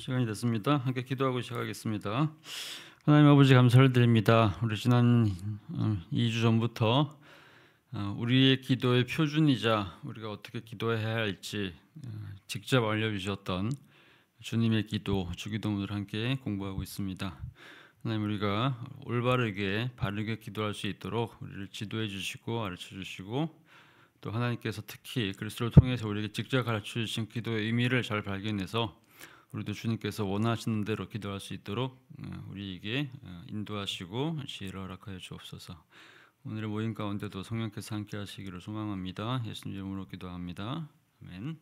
시간이 됐습니다. 함께 기도하고 시작하겠습니다. 하나님 아버지 감사를 드립니다. 우리 지난 2주 전부터 우리의 기도의 표준이자 우리가 어떻게 기도해야 할지 직접 알려주셨던 주님의 기도, 주기도문을 함께 공부하고 있습니다. 하나님, 우리가 올바르게 바르게 기도할 수 있도록 우리를 지도해 주시고 가르쳐 주시고, 또 하나님께서 특히 그리스도를 통해서 우리에게 직접 가르쳐 주신 기도의 의미를 잘 발견해서 우리도 주님께서 원하시는 대로 기도할 수 있도록 우리에게 인도하시고 지혜를 허락하여 주옵소서. 오늘의 모임 가운데도 성령께서 함께 하시기를 소망합니다. 예수님 이름으로 기도합니다. 아멘.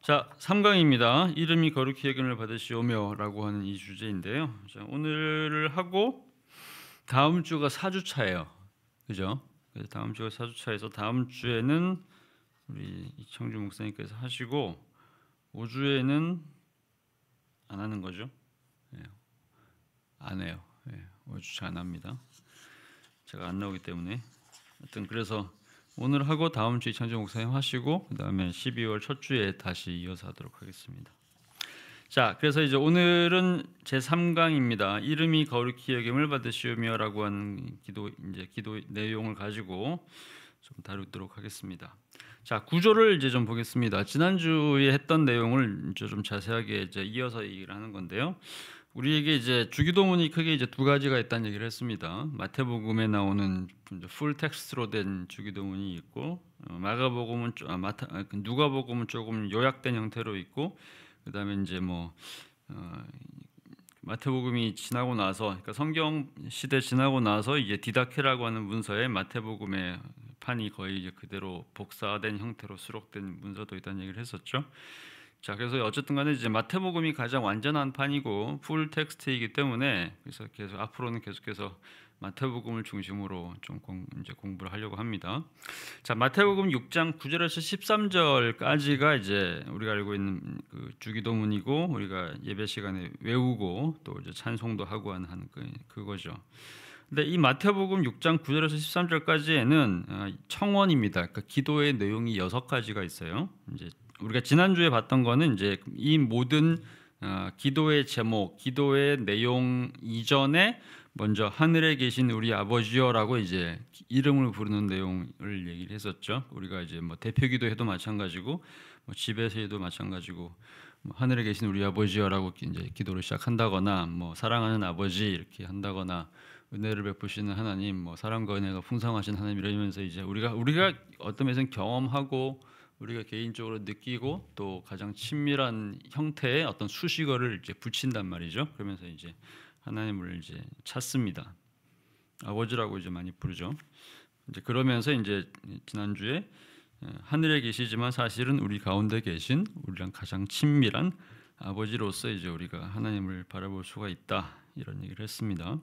자, 3강입니다. 이름이 거룩히 여김을 받으시오며 라고 하는 이 주제인데요. 자, 오늘을 하고 다음 주가 4주차예요. 그죠? 그래서 다음 주가 4주차에서 다음 주에는 우리 이청주 목사님께서 하시고 5주에는 안 하는 거죠? 예. 안 해요. 예. 5주차 안 합니다. 제가 안 나오기 때문에. 하여튼 그래서 오늘 하고 다음 주 이청주 목사님 하시고 그 다음에 12월 첫 주에 다시 이어서 하도록 하겠습니다. 자, 그래서 이제 오늘은 제 3강입니다. 이름이 거룩히 여김을 받으시오며라고 하는 기도 내용을 가지고 좀 다루도록 하겠습니다. 자, 구조를 이제 좀 보겠습니다. 지난주에 했던 내용을 이제 좀 자세하게 이제 이어서 얘기를 하는 건데요. 우리에게 이제 주기도문이 크게 이제 두 가지가 있다는 얘기를 했습니다. 마태복음에 나오는 풀 텍스트로 된 주기도문이 있고, 마가복음은 누가복음은 조금 요약된 형태로 있고, 그다음에 이제 마태복음이 지나고 나서, 그러니까 성경 시대 지나고 나서 이제 디다케라고 하는 문서에 마태복음의 판이 거의 이제 그대로 복사된 형태로 수록된 문서도 있다는 얘기를 했었죠. 자, 그래서 어쨌든 간에 이제 마태복음이 가장 완전한 판이고 풀 텍스트이기 때문에 그래서 계속 앞으로는 계속해서 마태복음을 중심으로 좀 이제 공부를 하려고 합니다. 자, 마태복음 6장 9절에서 13절까지가 이제 우리가 알고 있는 그 주기도문이고 우리가 예배 시간에 외우고 또 이제 찬송도 하고 하는 그거죠. 근데 이 마태복음 6장 9절에서 13절까지에는 청원입니다. 그러니까 기도의 내용이 6가지가 있어요. 이제 우리가 지난주에 봤던 거는 이제 이 모든 기도의 제목, 기도의 내용 이전에 먼저 하늘에 계신 우리 아버지여라고 이제 이름을 부르는 내용을 얘기를 했었죠. 우리가 이제 대표 기도회도 마찬가지고 집에서도 마찬가지고 하늘에 계신 우리 아버지여라고 이제 기도를 시작한다거나 사랑하는 아버지 이렇게 한다거나 은혜를 베푸시는 하나님, 사랑과 은혜가 풍성하신 하나님 이러면서 이제 우리가 어떤 면에서는 경험하고 우리가 개인적으로 느끼고 또 가장 친밀한 형태의 어떤 수식어를 이제 붙인단 말이죠. 그러면서 이제 하나님을 이제 찾습니다. 아버지라고 이제 많이 부르죠. 이제 그러면서 이제 지난주에 하늘에 계시지만 사실은 우리 가운데 계신 우리랑 가장 친밀한 아버지로서 이제 우리가 하나님을 바라볼 수가 있다 이런 얘기를 했습니다.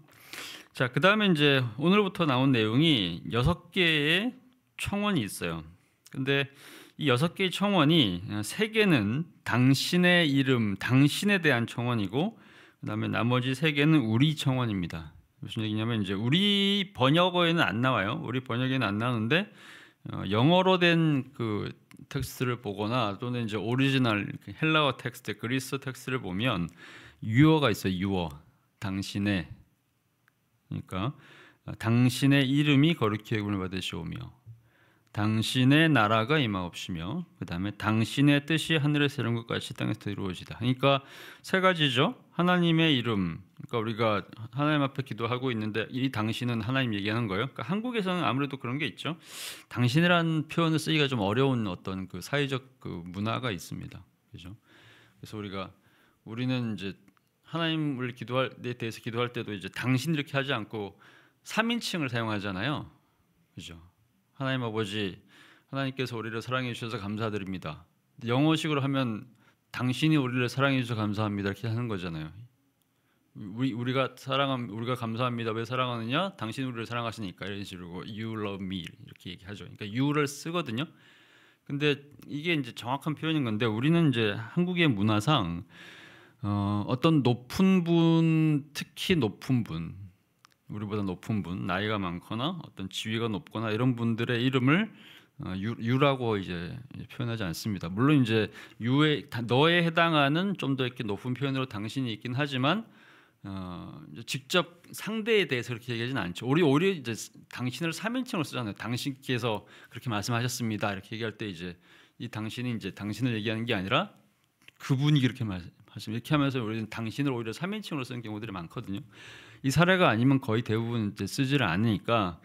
자, 그 다음에 이제 오늘부터 나온 내용이 6개의 청원이 있어요. 근데 이 6개의 청원이 3개는 당신의 이름, 당신에 대한 청원이고, 그다음에 나머지 3개는 우리 청원입니다. 무슨 얘기냐면 이제 우리 번역어에는 안 나와요. 우리 번역에는 안 나오는데 영어로 된 그 텍스트를 보거나 또는 이제 오리지널 헬라어 텍스트, 그리스 텍스트를 보면 유어가 있어요. 유어, 당신의, 그러니까 당신의 이름이 거룩히 여김을 받으시오며. 당신의 나라가 임하옵시며 그 다음에 당신의 뜻이 하늘에서 이룬 것 같이 땅에서 이루어지다. 그러니까 3가지죠. 하나님의 이름, 그러니까 우리가 하나님 앞에 기도하고 있는데 이 당신은 하나님 얘기하는 거예요. 그러니까 한국에서는 아무래도 그런 게 있죠. 당신이라는 표현을 쓰기가 좀 어려운 어떤 그 사회적 그 문화가 있습니다. 그죠? 그래서 우리는 이제 하나님을 기도할 때 대해서 기도할 때도 이제 당신 이렇게 하지 않고 3인칭을 사용하잖아요. 그죠? 하나님 아버지, 하나님께서 우리를 사랑해 주셔서 감사드립니다. 영어식으로 하면 당신이 우리를 사랑해 주셔서 감사합니다 이렇게 하는 거잖아요. 우리가 감사합니다. 왜 사랑하느냐? 당신이 우리를 사랑하시니까 이런 식으로 you love me 이렇게 얘기하죠. 그러니까 you를 쓰거든요. 근데 이게 이제 정확한 표현인 건데 우리는 이제 한국의 문화상 어떤 높은 분, 특히 높은 분, 우리보다 높은 분, 나이가 많거나 어떤 지위가 높거나 이런 분들의 이름을 유라고 이제 표현하지 않습니다. 물론 이제 너에 해당하는 좀 더 이렇게 높은 표현으로 당신이 있긴 하지만 이제 직접 상대에 대해서 그렇게 얘기하지는 않죠. 우리 오히려 이제 당신을 3인칭으로 쓰잖아요. 당신께서 그렇게 말씀하셨습니다. 이렇게 얘기할 때 이제 이 당신이 이제 당신을 얘기하는 게 아니라 그분이 그렇게 말씀하시면 이렇게 하면서 우리는 당신을 오히려 3인칭으로 쓰는 경우들이 많거든요. 이 사례가 아니면 거의 대부분 이제 쓰지를 않으니까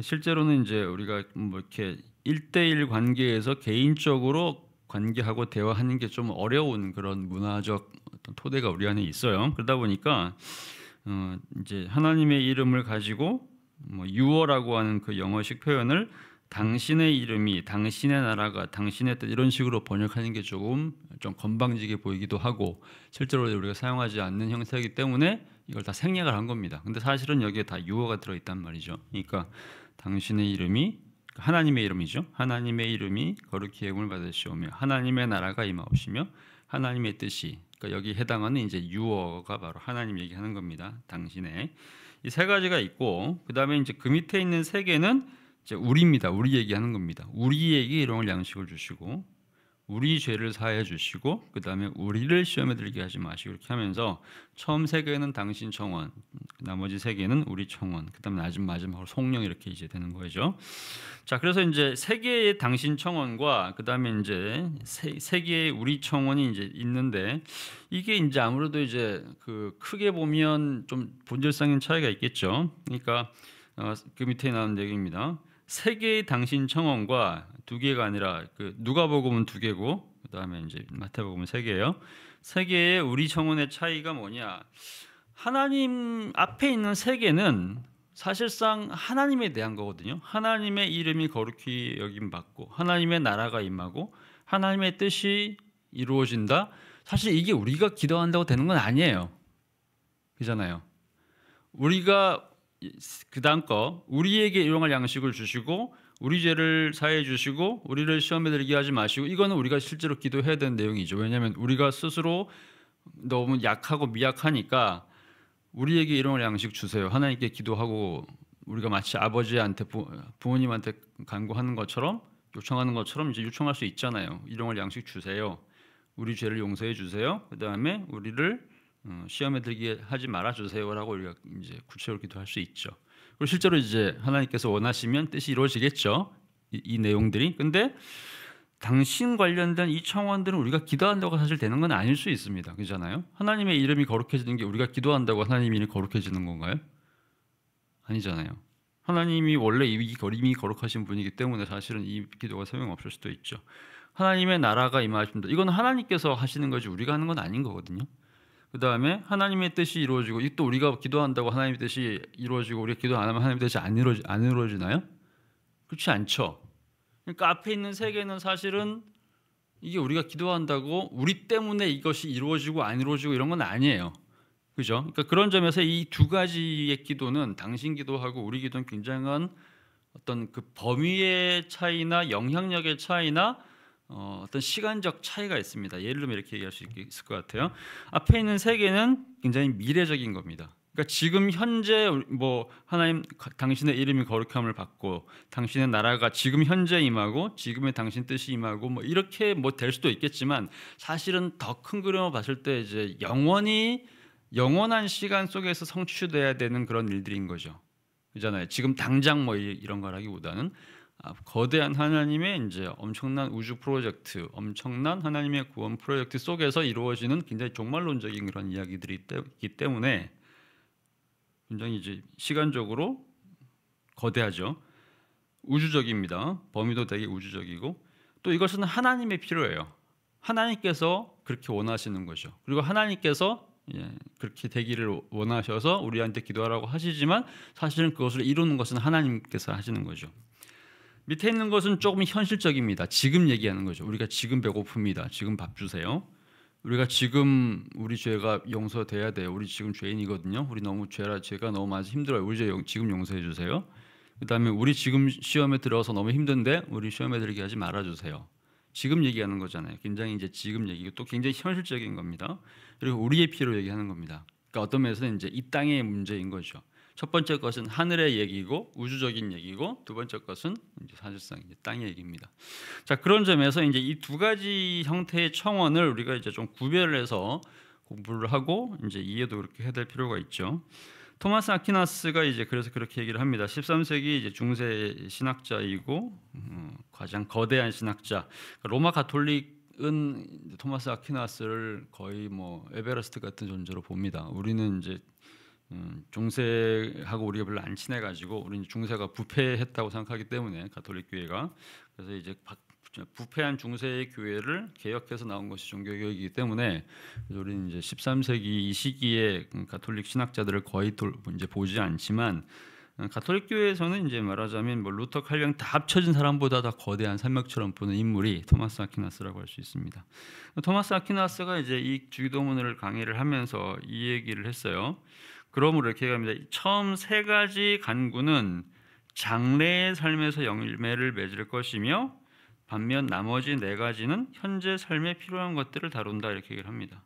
실제로는 이제 우리가 뭐 이렇게 1대1 관계에서 개인적으로 관계하고 대화하는 게 좀 어려운 그런 문화적 어떤 토대가 우리 안에 있어요. 그러다 보니까 이제 하나님의 이름을 가지고 뭐 유어라고 하는 그 영어식 표현을 당신의 이름이, 당신의 나라가, 당신의 뜻 이런 식으로 번역하는 게 조금 좀 건방지게 보이기도 하고 실제로 우리가 사용하지 않는 형태이기 때문에 이걸 다 생략을 한 겁니다. 근데 사실은 여기에 다 유어가 들어있단 말이죠. 그러니까 당신의 이름이 하나님의 이름이죠. 하나님의 이름이 거룩히 여김을 받으시오며 하나님의 나라가 임하오시며 하나님의 뜻이, 그러니까 여기 해당하는 이제 유어가 바로 하나님 얘기하는 겁니다. 당신의 이 세 가지가 있고 그 다음에 이제 그 밑에 있는 세 개는 이제 우리입니다. 우리 얘기하는 겁니다. 우리에게 일용할 양식을 주시고 우리 죄를 사해 주시고 그 다음에 우리를 시험에 들게 하지 마시고 이렇게 하면서 처음 세 개는 당신 청원, 나머지 세 개는 우리 청원, 그 다음에 마지막으로 성령 이렇게 이제 되는 거죠. 자, 그래서 이제 세 개의 당신 청원과 그 다음에 이제 세 개의 우리 청원이 이제 있는데 이게 이제 아무래도 이제 그 크게 보면 좀 본질상인 차이가 있겠죠. 그러니까 그 밑에 나오는 얘기입니다. 세 개의 당신 청원과 두 개가 아니라 그 누가복음은 두 개고 그다음에 이제 마태복음은 세 개예요. 세 개의 우리 청원의 차이가 뭐냐? 하나님 앞에 있는 세 개는 사실상 하나님에 대한 거거든요. 하나님의 이름이 거룩히 여김 받고 하나님의 나라가 임하고 하나님의 뜻이 이루어진다. 사실 이게 우리가 기도한다고 되는 건 아니에요. 그잖아요. 우리가 그 다음 거 우리에게 일용할 양식을 주시고 우리 죄를 사해 주시고 우리를 시험에 들게 하지 마시고 이거는 우리가 실제로 기도해야 되는 내용이죠. 왜냐하면 우리가 스스로 너무 약하고 미약하니까 우리에게 일용할 양식 주세요. 하나님께 기도하고 우리가 마치 아버지한테 부모님한테 간구하는 것처럼 요청하는 것처럼 이제 요청할 수 있잖아요. 일용할 양식 주세요. 우리 죄를 용서해 주세요. 그 다음에 우리를 시험에 들게 하지 말아 주세요라고 우리가 이제 구체적으로 기도할 수 있죠. 그리고 실제로 이제 하나님께서 원하시면 뜻이 이루어지겠죠. 이 내용들이. 근데 당신 관련된 이 청원들은 우리가 기도한다고 사실 되는 건 아닐 수 있습니다. 그렇잖아요. 하나님의 이름이 거룩해지는 게 우리가 기도한다고 하나님 이름이 거룩해지는 건가요? 아니잖아요. 하나님이 원래 이미 거룩하신 분이기 때문에 사실은 이 기도가 소용없을 수도 있죠. 하나님의 나라가 임하십니다. 이건 하나님께서 하시는 거지 우리가 하는 건 아닌 거거든요. 그 다음에 하나님의 뜻이 이루어지고 또 우리가 기도한다고 하나님의 뜻이 이루어지고 우리가 기도 안 하면 하나님의 뜻이 안 이루어지나요? 그렇지 않죠. 그러니까 앞에 있는 세 개는 사실은 이게 우리가 기도한다고 우리 때문에 이것이 이루어지고 안 이루어지고 이런 건 아니에요. 그죠? 그러니까 그런 점에서 이 두 가지의 기도는 당신 기도하고 우리 기도는 굉장한 어떤 그 범위의 차이나 영향력의 차이나 어떤 시간적 차이가 있습니다. 예를 들면 이렇게 얘기할 수 있을 것 같아요. 앞에 있는 세 개는 굉장히 미래적인 겁니다. 그러니까 지금 현재 뭐 하나님 당신의 이름이 거룩함을 받고 당신의 나라가 지금 현재 임하고 지금의 당신 뜻이 임하고 뭐 이렇게 뭐 될 수도 있겠지만 사실은 더 큰 그림으로 봤을 때 이제 영원한 시간 속에서 성취돼야 되는 그런 일들인 거죠. 그잖아요. 지금 당장 뭐 이런 거라기보다는 거대한 하나님의 이제 엄청난 우주 프로젝트, 엄청난 하나님의 구원 프로젝트 속에서 이루어지는 굉장히 종말론적인 그런 이야기들이 있기 때문에 굉장히 이제 시간적으로 거대하죠. 우주적입니다. 범위도 되게 우주적이고 또 이것은 하나님의 필요예요. 하나님께서 그렇게 원하시는 거죠. 그리고 하나님께서 그렇게 되기를 원하셔서 우리한테 기도하라고 하시지만 사실은 그것을 이루는 것은 하나님께서 하시는 거죠. 밑에 있는 것은 조금 현실적입니다. 지금 얘기하는 거죠. 우리가 지금 배고픕니다. 지금 밥 주세요. 우리가 지금 우리 죄가 용서돼야 돼요. 우리 지금 죄인이거든요. 우리 너무 죄가 너무 많아서 힘들어요. 우리 죄 지금 용서해 주세요. 그다음에 우리 지금 시험에 들어서 너무 힘든데 우리 시험에 들게 하지 말아 주세요. 지금 얘기하는 거잖아요. 굉장히 이제 지금 얘기고 또 굉장히 현실적인 겁니다. 그리고 우리의 피로 얘기하는 겁니다. 그러니까 어떤 면에서는 이제 이 땅의 문제인 거죠. 첫 번째 것은 하늘의 얘기고 우주적인 얘기고, 두 번째 것은 이제 사실상 이제 땅의 얘기입니다. 자, 그런 점에서 이제 이 두 가지 형태의 청원을 우리가 이제 좀 구별해서 공부를 하고 이제 이해도 그렇게 해야 될 필요가 있죠. 토마스 아퀴나스가 이제 그래서 그렇게 얘기를 합니다. 13세기 이제 중세 신학자이고 가장 거대한 신학자. 로마 가톨릭은 토마스 아퀴나스를 거의 뭐 에베레스트 같은 존재로 봅니다. 우리는 이제 중세하고 우리가 별로 안 친해가지고 우리는 중세가 부패했다고 생각하기 때문에 가톨릭 교회가, 그래서 이제 부패한 중세의 교회를 개혁해서 나온 것이 종교개혁이기 때문에 우리는 이제 13세기 이 시기에 가톨릭 신학자들을 거의 이제 보지 않지만, 가톨릭 교회에서는 이제 말하자면 뭐 루터, 칼뱅 다 합쳐진 사람보다 더 거대한 산맥처럼 보는 인물이 토마스 아퀴나스라고 할 수 있습니다. 토마스 아퀴나스가 이제 이 주기도문을 강의를 하면서 이 얘기를 했어요. 그러므로 이렇게 얘기합니다. 처음 세 가지 간구는 장래의 삶에서 열매를 맺을 것이며, 반면 나머지 네 가지는 현재 삶에 필요한 것들을 다룬다, 이렇게 얘기를 합니다.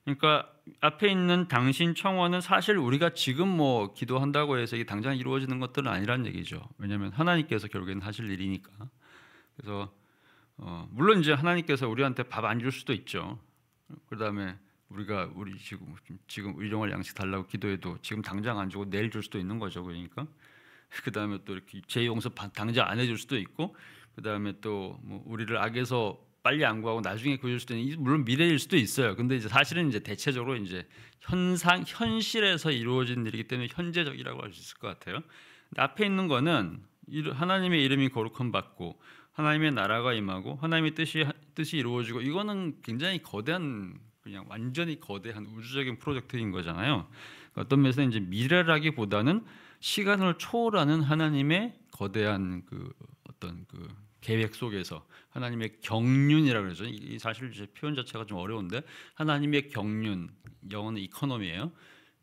그러니까 앞에 있는 당신 청원은 사실 우리가 지금 뭐 기도한다고 해서 이게 당장 이루어지는 것들은 아니란 얘기죠. 왜냐하면 하나님께서 결국에는 하실 일이니까. 그래서 물론 이제 하나님께서 우리한테 밥 안 줄 수도 있죠. 그다음에 우리가 지금 일용할 양식 달라고 기도해도 지금 당장 안 주고 내일 줄 수도 있는 거죠. 그러니까 그다음에 또 이렇게 죄 용서 당장 안 해줄 수도 있고, 그다음에 또 뭐 우리를 악에서 빨리 안 구하고 나중에 구해줄 수도 있는, 물론 미래일 수도 있어요. 근데 이제 사실은 이제 대체적으로 이제 현실에서 이루어진 일이기 때문에 현재적이라고 할 수 있을 것 같아요. 근데 앞에 있는 거는 하나님의 이름이 거룩함 받고 하나님의 나라가 임하고 하나님의 뜻이 이루어지고, 이거는 굉장히 거대한, 그냥 완전히 거대한 우주적인 프로젝트인 거잖아요. 어떤 면에서 이제 미래라기보다는 시간을 초월하는 하나님의 거대한 그 어떤 그 계획 속에서 하나님의 경륜이라고 그러죠. 이 사실 이제 표현 자체가 좀 어려운데, 하나님의 경륜, 영어는 이코노미예요.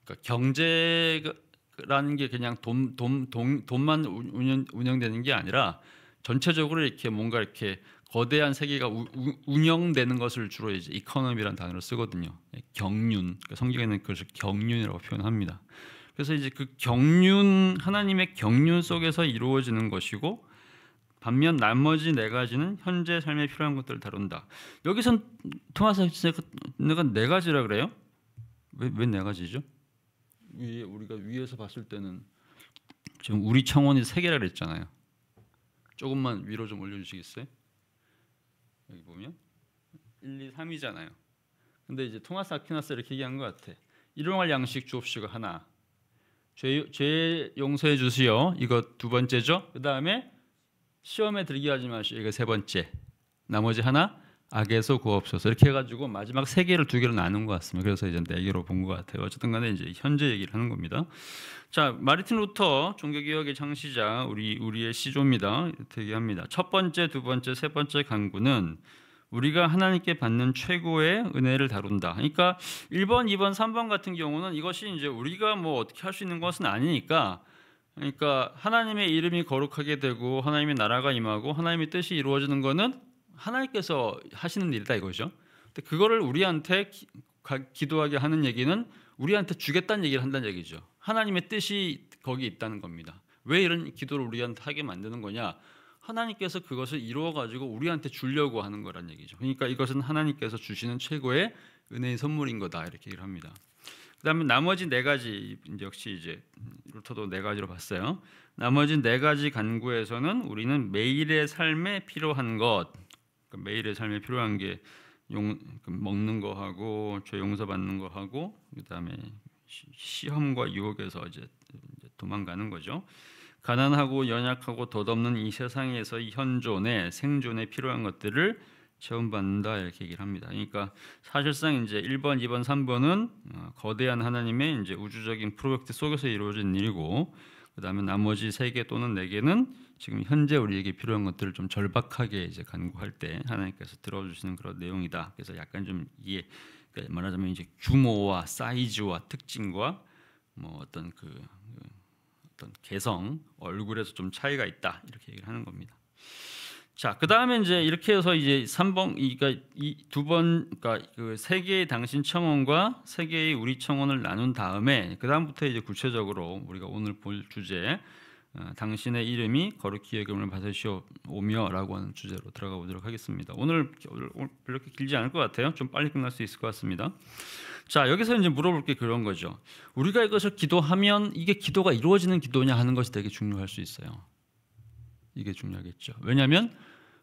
그러니까 경제라는 게 그냥 돈만 운영되는 게 아니라 전체적으로 이렇게 뭔가 이렇게 거대한 세계가 운영되는 것을 주로 이제 이코노미라는 단어를 쓰거든요. 경륜, 그러니까 성경에는 그것을 경륜이라고 표현합니다. 그래서 이제 그 경륜, 하나님의 경륜 속에서 이루어지는 것이고, 반면 나머지 네 가지는 현재 삶에 필요한 것들을 다룬다. 여기선 토마스 아퀴나스가 네 가지라 그래요? 왜 네 가지죠? 우리가 위에서 봤을 때는 지금 우리 청원이 세 개라 그랬잖아요. 조금만 위로 좀 올려주시겠어요? 여기 보면 1, 2, 3이잖아요. 근데 이제 토마스 아퀴나스 이렇게 얘기한 것 같아. 일용할 양식 주옵시고 하나, 죄 용서해 주시오, 이거 두 번째죠. 그 다음에 시험에 들게 하지 마시오, 이거 세 번째. 나머지 하나, 악에서 구하옵소서. 이렇게 해가지고 마지막 세 개를 두 개로 나눈 것 같습니다. 그래서 이제 네 개로 본 것 같아요. 어쨌든 간에 이제 현재 얘기를 하는 겁니다. 자, 마르틴 루터 종교개혁의 창시자, 우리의 시조입니다. 이렇게 얘기합니다. 첫 번째, 두 번째, 세 번째 간구는 우리가 하나님께 받는 최고의 은혜를 다룬다. 그러니까 1번, 2번, 3번 같은 경우는 이것이 이제 우리가 뭐 어떻게 할 수 있는 것은 아니니까, 그러니까 하나님의 이름이 거룩하게 되고 하나님의 나라가 임하고 하나님의 뜻이 이루어지는 것은 하나님께서 하시는 일이다 이거죠. 근데 그거를 우리한테 기도하게 하는 얘기는 우리한테 주겠다는 얘기를 한다는 얘기죠. 하나님의 뜻이 거기 있다는 겁니다. 왜 이런 기도를 우리한테 하게 만드는 거냐? 하나님께서 그것을 이루어 가지고 우리한테 주려고 하는 거란 얘기죠. 그러니까 이것은 하나님께서 주시는 최고의 은혜의 선물인 거다, 이렇게 얘기를 합니다. 그다음에 나머지 네 가지, 역시 이제 루터도 네 가지로 봤어요. 나머지 네 가지 간구에서는 우리는 매일의 삶에 필요한 것, 그러니까 매일의 삶에 필요한 게 먹는 거 하고 죄 용서받는 거 하고, 그다음에 시험과 유혹에서 이제 도망가는 거죠. 가난하고 연약하고 덧없는 이 세상에서 이 현존에 생존에 필요한 것들을 체험받는다, 이렇게 얘기를 합니다. 그러니까 사실상 이제 1번, 2번, 3번은 거대한 하나님의 이제 우주적인 프로젝트 속에서 이루어진 일이고, 그다음에 나머지 3개 또는 4개는 지금 현재 우리에게 필요한 것들을 좀 절박하게 이제 간구할 때 하나님께서 들어주시는 그런 내용이다. 그래서 약간 좀 이게 말하자면 이제 규모와 사이즈와 특징과 뭐 어떤 어떤 개성, 얼굴에서 좀 차이가 있다, 이렇게 얘기를 하는 겁니다. 자, 그다음에 이제 이렇게 해서 이제 3번 그러니까 이 두 번 그러니까 그 세 개의 당신 청원과 세 개의 우리 청원을 나눈 다음에 그다음부터 이제 구체적으로 우리가 오늘 볼 주제 당신의 이름이 거룩히 여김을 받으시오며라고 하는 주제로 들어가 보도록 하겠습니다. 오늘 별로 길지 않을 것 같아요. 좀 빨리 끝날 수 있을 것 같습니다. 자, 여기서 이제 물어볼 게 그런 거죠. 우리가 이것을 기도하면 이게 기도가 이루어지는 기도냐 하는 것이 되게 중요할 수 있어요. 이게 중요하겠죠. 왜냐하면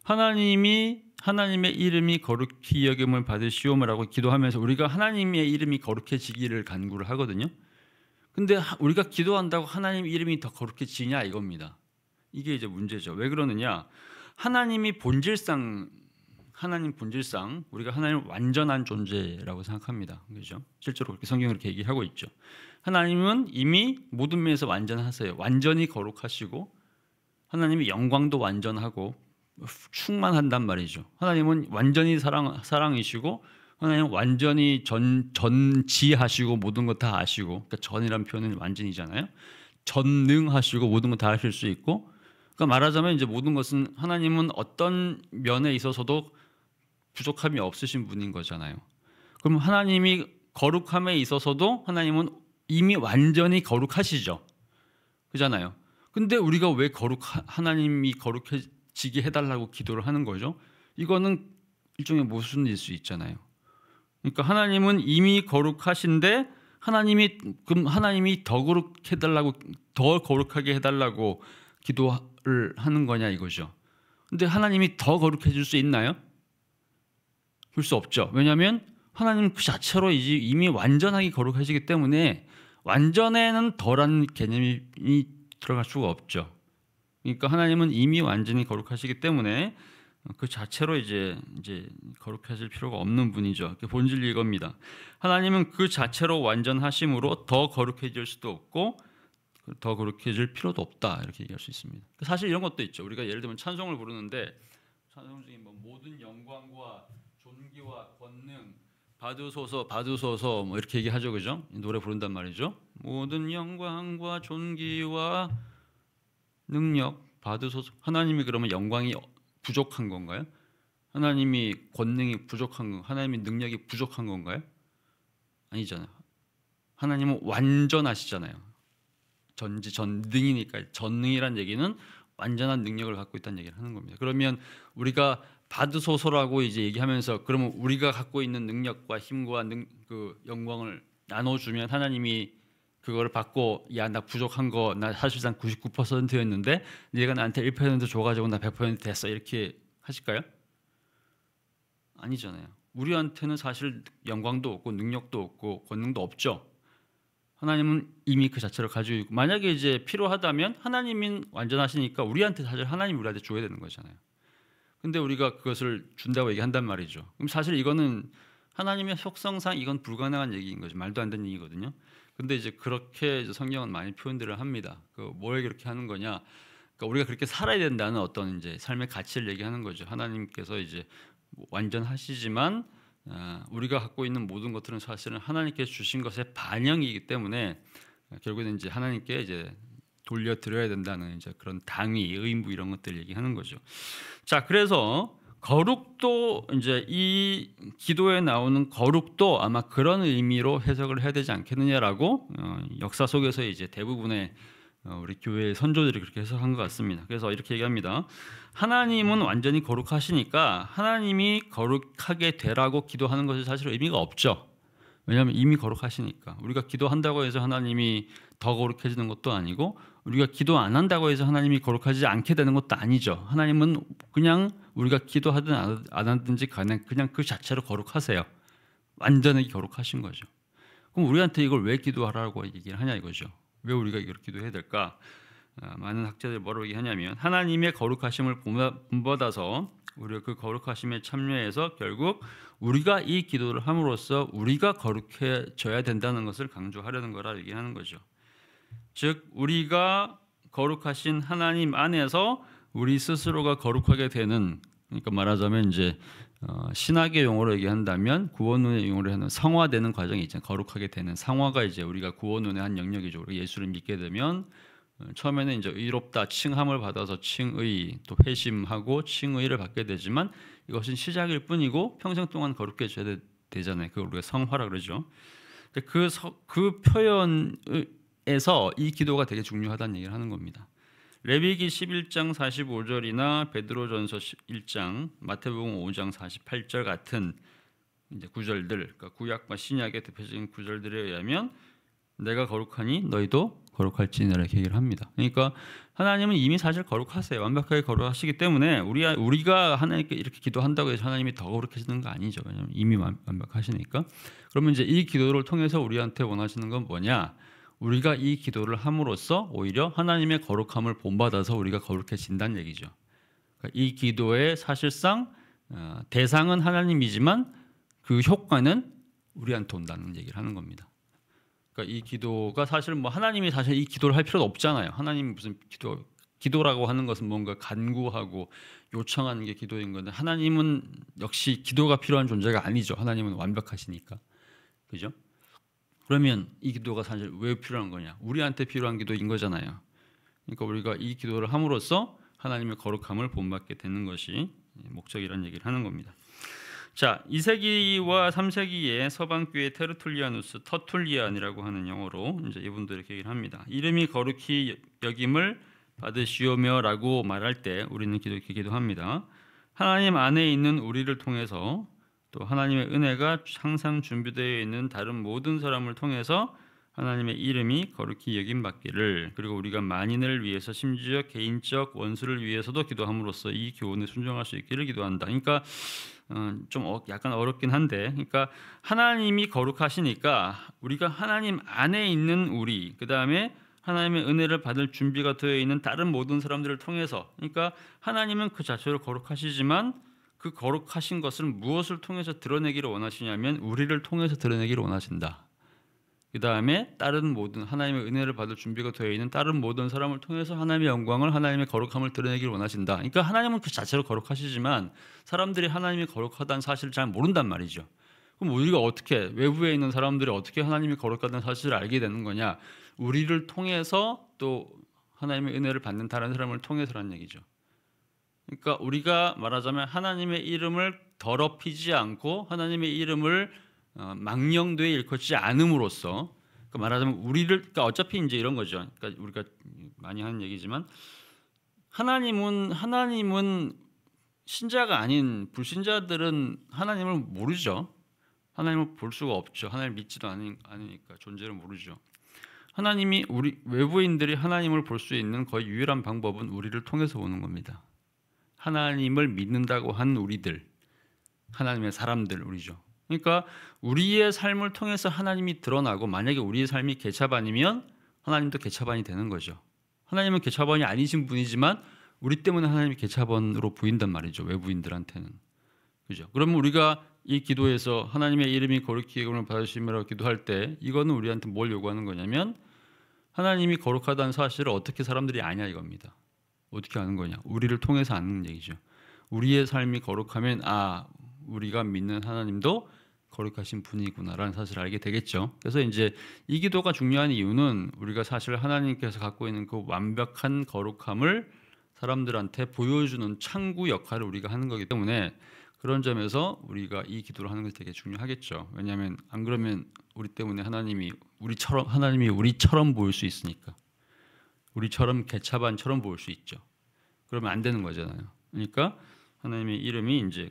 하나님의 이름이 거룩히 여김을 받으시오라고 기도하면서 우리가 하나님의 이름이 거룩해지기를 간구를 하거든요. 근데 우리가 기도한다고 하나님 이름이 더 거룩해지냐 이겁니다. 이게 이제 문제죠. 왜 그러느냐? 하나님 본질상 우리가 하나님을 완전한 존재라고 생각합니다. 그렇죠? 실제로 그렇게 성경은 그렇게 얘기하고 있죠. 하나님은 이미 모든 면에서 완전하세요. 완전히 거룩하시고 하나님의 영광도 완전하고 충만한단 말이죠. 하나님은 완전히 사랑이시고 하나님은 완전히 전지하시고 모든 것 다 아시고, 그러니까 전이란 표현은 완전이잖아요. 전능하시고 모든 것 다 하실 수 있고, 그러니까 말하자면 이제 모든 것은 하나님은 어떤 면에 있어서도 부족함이 없으신 분인 거잖아요. 그럼 하나님이 거룩함에 있어서도 하나님은 이미 완전히 거룩하시죠. 그잖아요. 근데 우리가 왜 하나님이 거룩해지게 해달라고 기도를 하는 거죠? 이거는 일종의 모순일 수 있잖아요. 그러니까 하나님은 이미 거룩하신데 그럼 하나님이 더 거룩하게 해달라고 기도를 하는 거냐 이거죠. 근데 하나님이 더 거룩해질 수 있나요? 그럴 수 없죠. 왜냐하면 하나님 그 자체로 이미 완전하게 거룩하시기 때문에 완전에는 덜한 개념이 들어갈 수가 없죠. 그러니까 하나님은 이미 완전히 거룩하시기 때문에 그 자체로 이제 거룩하실 필요가 없는 분이죠. 본질이 이겁니다. 하나님은 그 자체로 완전하심으로 더 거룩해질 수도 없고 더 거룩해질 필요도 없다 이렇게 얘기할 수 있습니다. 사실 이런 것도 있죠. 우리가 예를 들면 찬송을 부르는데 찬송 중에 뭐 모든 영광과 존귀와 권능 받으소서 뭐 이렇게 얘기하죠, 그죠? 노래 부른단 말이죠. 모든 영광과 존귀와 능력 받으소서. 하나님이 그러면 영광이 부족한 건가요? 하나님이 권능이 부족한 건가요? 하나님의 능력이 부족한 건가요? 아니잖아요. 하나님은 완전하시잖아요. 전능이니까. 전능이란 얘기는 완전한 능력을 갖고 있다는 얘기를 하는 겁니다. 그러면 우리가 받으소서라고 이제 얘기하면서 그러면 우리가 갖고 있는 능력과 힘과 그 영광을 나눠주면 하나님이 그거를 받고 야 나 부족한 거 나 사실상 99%였는데 네가 나한테 1% 줘가지고 나 100% 됐어 이렇게 하실까요? 아니잖아요. 우리한테는 사실 영광도 없고 능력도 없고 권능도 없죠. 하나님은 이미 그 자체를 가지고 있고 만약에 이제 필요하다면 하나님은 완전하시니까 우리한테 사실 하나님이 우리한테 줘야 되는 거잖아요. 근데 우리가 그것을 준다고 얘기한단 말이죠. 그럼 사실 이거는 하나님의 속성상 이건 불가능한 얘기인 거죠. 말도 안 되는 얘기거든요. 근데 이제 그렇게 이제 성경은 많이 표현들을 합니다. 뭘 그렇게 하는 거냐? 그러니까 우리가 그렇게 살아야 된다는 어떤 이제 삶의 가치를 얘기하는 거죠. 하나님께서 이제 완전하시지만 우리가 갖고 있는 모든 것들은 사실은 하나님께서 주신 것의 반영이기 때문에 결국에는 이제 하나님께 이제 돌려드려야 된다는 이제 그런 당위, 의무 이런 것들 얘기하는 거죠. 자, 그래서 거룩도 이제 이 기도에 나오는 거룩도 아마 그런 의미로 해석을 해야 되지 않겠느냐라고 역사 속에서 이제 대부분의 우리 교회의 선조들이 그렇게 해석한 것 같습니다. 그래서 이렇게 얘기합니다. 하나님은 완전히 거룩하시니까 하나님이 거룩하게 되라고 기도하는 것이 사실 의미가 없죠. 왜냐하면 이미 거룩하시니까. 우리가 기도한다고 해서 하나님이 더 거룩해지는 것도 아니고 우리가 기도 안 한다고 해서 하나님이 거룩하지 않게 되는 것도 아니죠. 하나님은 그냥 우리가 기도하든 안 하든지 그냥 그 자체로 거룩하세요. 완전히 거룩하신 거죠. 그럼 우리한테 이걸 왜 기도하라고 얘기를 하냐 이거죠. 왜 우리가 이걸 기도해야 될까? 많은 학자들이 뭐라고 얘기하냐면 하나님의 거룩하심을 본받아서 우리가 그 거룩하심에 참여해서 결국 우리가 이 기도를 함으로써 우리가 거룩해져야 된다는 것을 강조하려는 거라 얘기하는 거죠. 즉 우리가 거룩하신 하나님 안에서 우리 스스로가 거룩하게 되는, 그러니까 말하자면 이제 신학의 용어로 얘기한다면 구원론의 용어로 하는 성화되는 과정이 있잖아요. 거룩하게 되는 상화가 이제 우리가 구원론의 한 영역이죠. 우리가 예수를 믿게 되면 처음에는 이제 의롭다 칭함을 받아서 칭의, 또 회심하고 칭의를 받게 되지만 이것은 시작일 뿐이고 평생 동안 거룩해져야 되잖아요. 그걸 우리가 성화라 그러죠. 그 표현에서 이 기도가 되게 중요하다는 얘기를 하는 겁니다. 레위기 11장 45절이나 베드로전서 1장, 마태복음 5장 48절 같은 이제 구절들, 그러니까 구약과 신약의 대표적인 구절들에 의하면 내가 거룩하니 너희도 거룩할지니라 이렇게 얘기를 합니다. 그러니까 하나님은 이미 사실 거룩하세요. 완벽하게 거룩하시기 때문에 우리가 하나님께 이렇게 기도한다고 해서 하나님이 더 거룩해지는 거 아니죠. 왜냐하면 이미 완벽하시니까. 그러면 이제 이 기도를 통해서 우리한테 원하시는 건 뭐냐? 우리가 이 기도를 함으로써 오히려 하나님의 거룩함을 본받아서 우리가 거룩해진다는 얘기죠. 그러니까 이 기도의 사실상 대상은 하나님이지만 그 효과는 우리한테 온다는 얘기를 하는 겁니다. 그러니까 이 기도가 사실 하나님이 사실 이 기도를 할 필요도 없잖아요. 하나님이 무슨 기도라고 하는 것은 뭔가 간구하고 요청하는 게 기도인 건데 하나님은 역시 기도가 필요한 존재가 아니죠. 하나님은 완벽하시니까. 그죠? 그러면 이 기도가 사실 왜 필요한 거냐? 우리한테 필요한 기도인 거잖아요. 그러니까 우리가 이 기도를 함으로써 하나님의 거룩함을 본받게 되는 것이 목적이라는 얘기를 하는 겁니다. 자, 2세기와 3세기의 서방교회 테르툴리아누스, 터툴리안이라고 하는 영어로 이제 이분도 이렇게 얘기를 합니다. 이름이 거룩히 여김을 받으시오며라고 말할 때 우리는 이렇게 기도합니다. 하나님 안에 있는 우리를 통해서 또 하나님의 은혜가 항상 준비되어 있는 다른 모든 사람을 통해서 하나님의 이름이 거룩히 여김받기를, 그리고 우리가 만인을 위해서 심지어 개인적 원수를 위해서도 기도함으로써 이 교훈에 순종할 수 있기를 기도한다. 그러니까 좀 약간 어렵긴 한데, 그러니까 하나님이 거룩하시니까 우리가 하나님 안에 있는 우리, 그 다음에 하나님의 은혜를 받을 준비가 되어 있는 다른 모든 사람들을 통해서, 그러니까 하나님은 그 자체로 거룩하시지만 그 거룩하신 것을 무엇을 통해서 드러내기를 원하시냐면 우리를 통해서 드러내기를 원하신다. 그 다음에 다른 모든 하나님의 은혜를 받을 준비가 되어 있는 다른 모든 사람을 통해서 하나님의 영광을, 하나님의 거룩함을 드러내기를 원하신다. 그러니까 하나님은 그 자체로 거룩하시지만 사람들이 하나님이 거룩하다는 사실을 잘 모른단 말이죠. 그럼 우리가 어떻게, 외부에 있는 사람들이 어떻게 하나님이 거룩하다는 사실을 알게 되는 거냐? 우리를 통해서, 또 하나님의 은혜를 받는 다른 사람을 통해서라는 얘기죠. 그러니까 우리가 말하자면 하나님의 이름을 더럽히지 않고 하나님의 이름을 망령되이 일컫지 않음으로써, 그러니까 말하자면 그러니까 어차피 이제 이런 거죠. 그러니까 우리가 많이 하는 얘기지만 하나님은 신자가 아닌 불신자들은 하나님을 모르죠. 하나님을 볼 수가 없죠. 하나님을 믿지도 않으니까 존재를 모르죠. 하나님이 우리 외부인들이 하나님을 볼 수 있는 거의 유일한 방법은 우리를 통해서 오는 겁니다. 하나님을 믿는다고 한 우리들, 하나님의 사람들, 우리죠. 그러니까 우리의 삶을 통해서 하나님이 드러나고, 만약에 우리의 삶이 개차반이면 하나님도 개차반이 되는 거죠. 하나님은 개차반이 아니신 분이지만 우리 때문에 하나님이 개차반으로 보인단 말이죠, 외부인들한테는. 그죠? 그러면 우리가 이 기도에서 하나님의 이름이 거룩히 여김을 받으심이라고 기도할 때 이거는 우리한테 뭘 요구하는 거냐면 하나님이 거룩하다는 사실을 어떻게 사람들이 아냐 이겁니다. 어떻게 아는 거냐? 우리를 통해서 아는 얘기죠. 우리의 삶이 거룩하면 우리가 믿는 하나님도 거룩하신 분이구나라는 사실을 알게 되겠죠. 그래서 이제 이 기도가 중요한 이유는 우리가 사실 하나님께서 갖고 있는 그 완벽한 거룩함을 사람들한테 보여주는 창구 역할을 우리가 하는 거기 때문에, 그런 점에서 우리가 이 기도를 하는 것이 되게 중요하겠죠. 왜냐하면 안 그러면 우리 때문에 하나님이 우리처럼 보일 수 있으니까. 우리처럼 개차반처럼 보일 수 있죠. 그러면 안 되는 거잖아요. 그러니까 하나님의 이름이 이제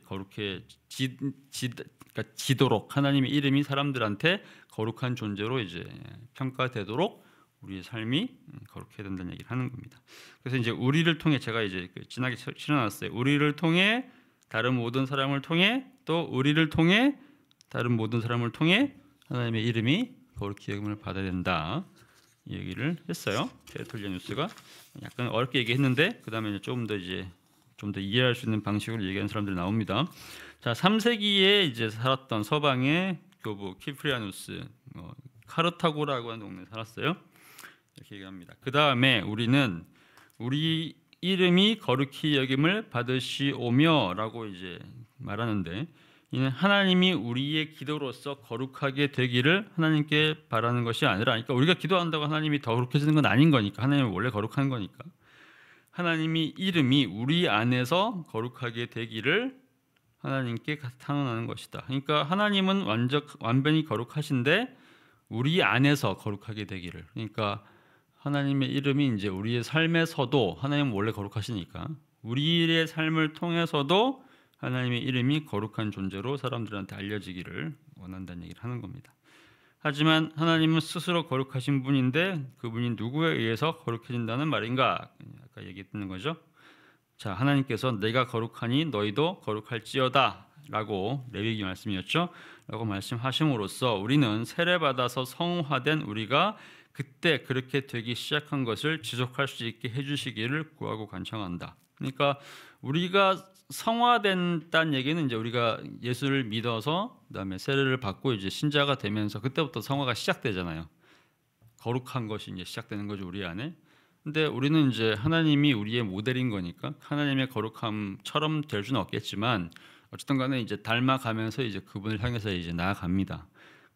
거룩해지도록, 하나님의 이름이 사람들한테 거룩한 존재로 이제 평가되도록 우리의 삶이 거룩해야 된다는 얘기를 하는 겁니다. 그래서 이제 우리를 통해, 제가 이제 진하게 실어놨어요. 우리를 통해 다른 모든 사람을 통해, 또 우리를 통해 다른 모든 사람을 통해 하나님의 이름이 거룩히 여김을 받아야 된다. 이 얘기를 했어요. 테르툴리아누스가 약간 어렵게 얘기했는데 그 다음에 좀 더 이해할 수 있는 방식으로 얘기하는 사람들이 나옵니다. 자, 3세기에 이제 살았던 서방의 교부 키프리아누스, 카르타고라고 하는 동네에 살았어요. 이렇게 얘기합니다. 그 다음에 우리는 우리 이름이 거룩히 여김을 받으시오며라고 이제 말하는데, 이는 하나님이 우리의 기도로서 거룩하게 되기를 하나님께 바라는 것이 아니라, 그러니까 우리가 기도한다고 하나님이 더 거룩해지는 건 아닌 거니까, 하나님은 원래 거룩한 거니까, 하나님이 이름이 우리 안에서 거룩하게 되기를 하나님께 탄원하는 것이다. 그러니까 하나님은 완전히 거룩하신데 우리 안에서 거룩하게 되기를, 그러니까 하나님의 이름이 이제 우리의 삶에서도, 하나님은 원래 거룩하시니까 우리의 삶을 통해서도 하나님의 이름이 거룩한 존재로 사람들한테 알려지기를 원한다는 얘기를 하는 겁니다. 하지만 하나님은 스스로 거룩하신 분인데 그분이 누구에 의해서 거룩해진다는 말인가? 아까 얘기했던 거죠. 자, 하나님께서 내가 거룩하니 너희도 거룩할지어다 라고 레위기 말씀이었죠. 라고 말씀하심으로써 우리는 세례받아서 성화된 우리가 그때 그렇게 되기 시작한 것을 지속할 수 있게 해주시기를 구하고 간청한다. 그러니까 우리가 성화된다는 얘기는 이제 우리가 예수를 믿어서 그다음에 세례를 받고 이제 신자가 되면서 그때부터 성화가 시작되잖아요. 거룩한 것이 이제 시작되는 거죠, 우리 안에. 근데 우리는 이제 하나님이 우리의 모델인 거니까 하나님의 거룩함처럼 될 수는 없겠지만 어쨌든 간에 이제 닮아가면서 이제 그분을 향해서 이제 나아갑니다.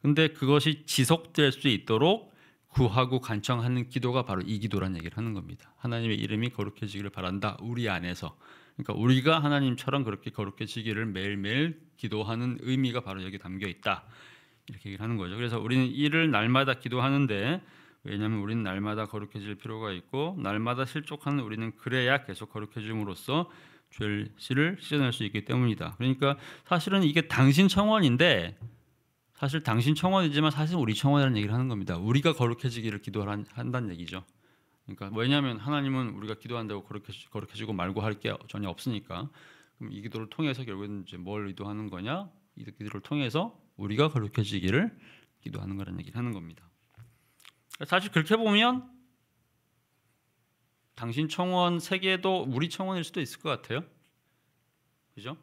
근데 그것이 지속될 수 있도록 구하고 간청하는 기도가 바로 이 기도라는 얘기를 하는 겁니다. 하나님의 이름이 거룩해지기를 바란다, 우리 안에서. 그러니까 우리가 하나님처럼 그렇게 거룩해지기를 매일매일 기도하는 의미가 바로 여기 담겨 있다, 이렇게 얘기를 하는 거죠. 그래서 우리는 이를 날마다 기도하는데, 왜냐하면 우리는 날마다 거룩해질 필요가 있고 날마다 실족하는 우리는 그래야 계속 거룩해짐으로써 죄를 씻어낼 수 있기 때문이다. 그러니까 사실은 이게 당신 청원인데, 사실 당신 청원이지만 사실 우리 청원이라는 얘기를 하는 겁니다. 우리가 거룩해지기를 기도한다는 얘기죠. 그러니까 왜냐하면 하나님은 우리가 기도한다고 거룩해지고 말고 할 게 전혀 없으니까. 그럼 이 기도를 통해서 결국은 이제 뭘 의도하는 거냐? 이 기도를 통해서 우리가 거룩해지기를 기도하는 거라는 얘기를 하는 겁니다. 사실 그렇게 보면 당신 청원 세 개도 우리 청원일 수도 있을 것 같아요. 그죠?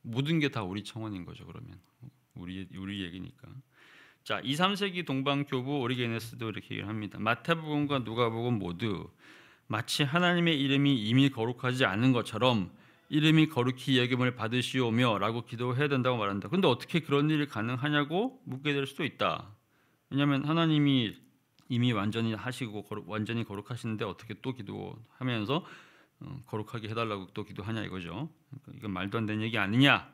모든 게 다 우리 청원인 거죠. 그러면 우리 얘기니까. 자, 2, 3세기 동방교부 오리게네스도 이렇게 얘기를 합니다. 마태복음과 누가복음 모두 마치 하나님의 이름이 이미 거룩하지 않은 것처럼 이름이 거룩히 여김을 받으시오며 라고 기도해야 된다고 말한다. 근데 어떻게 그런 일이 가능하냐고 묻게 될 수도 있다. 왜냐하면 하나님이 이미 완전히 하시고 완전히 거룩하시는데 어떻게 또 기도하면서 거룩하게 해달라고 또 기도하냐 이거죠. 그러니까 이건 말도 안 되는 얘기 아니냐,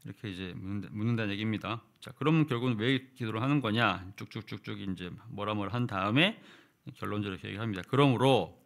이렇게 이제 묻는다는 얘기입니다. 자, 그러면 결국은 왜 기도를 하는 거냐? 쭉쭉쭉쭉 이제 뭐라 한 다음에 결론적으로 이렇게 얘기합니다. 그러므로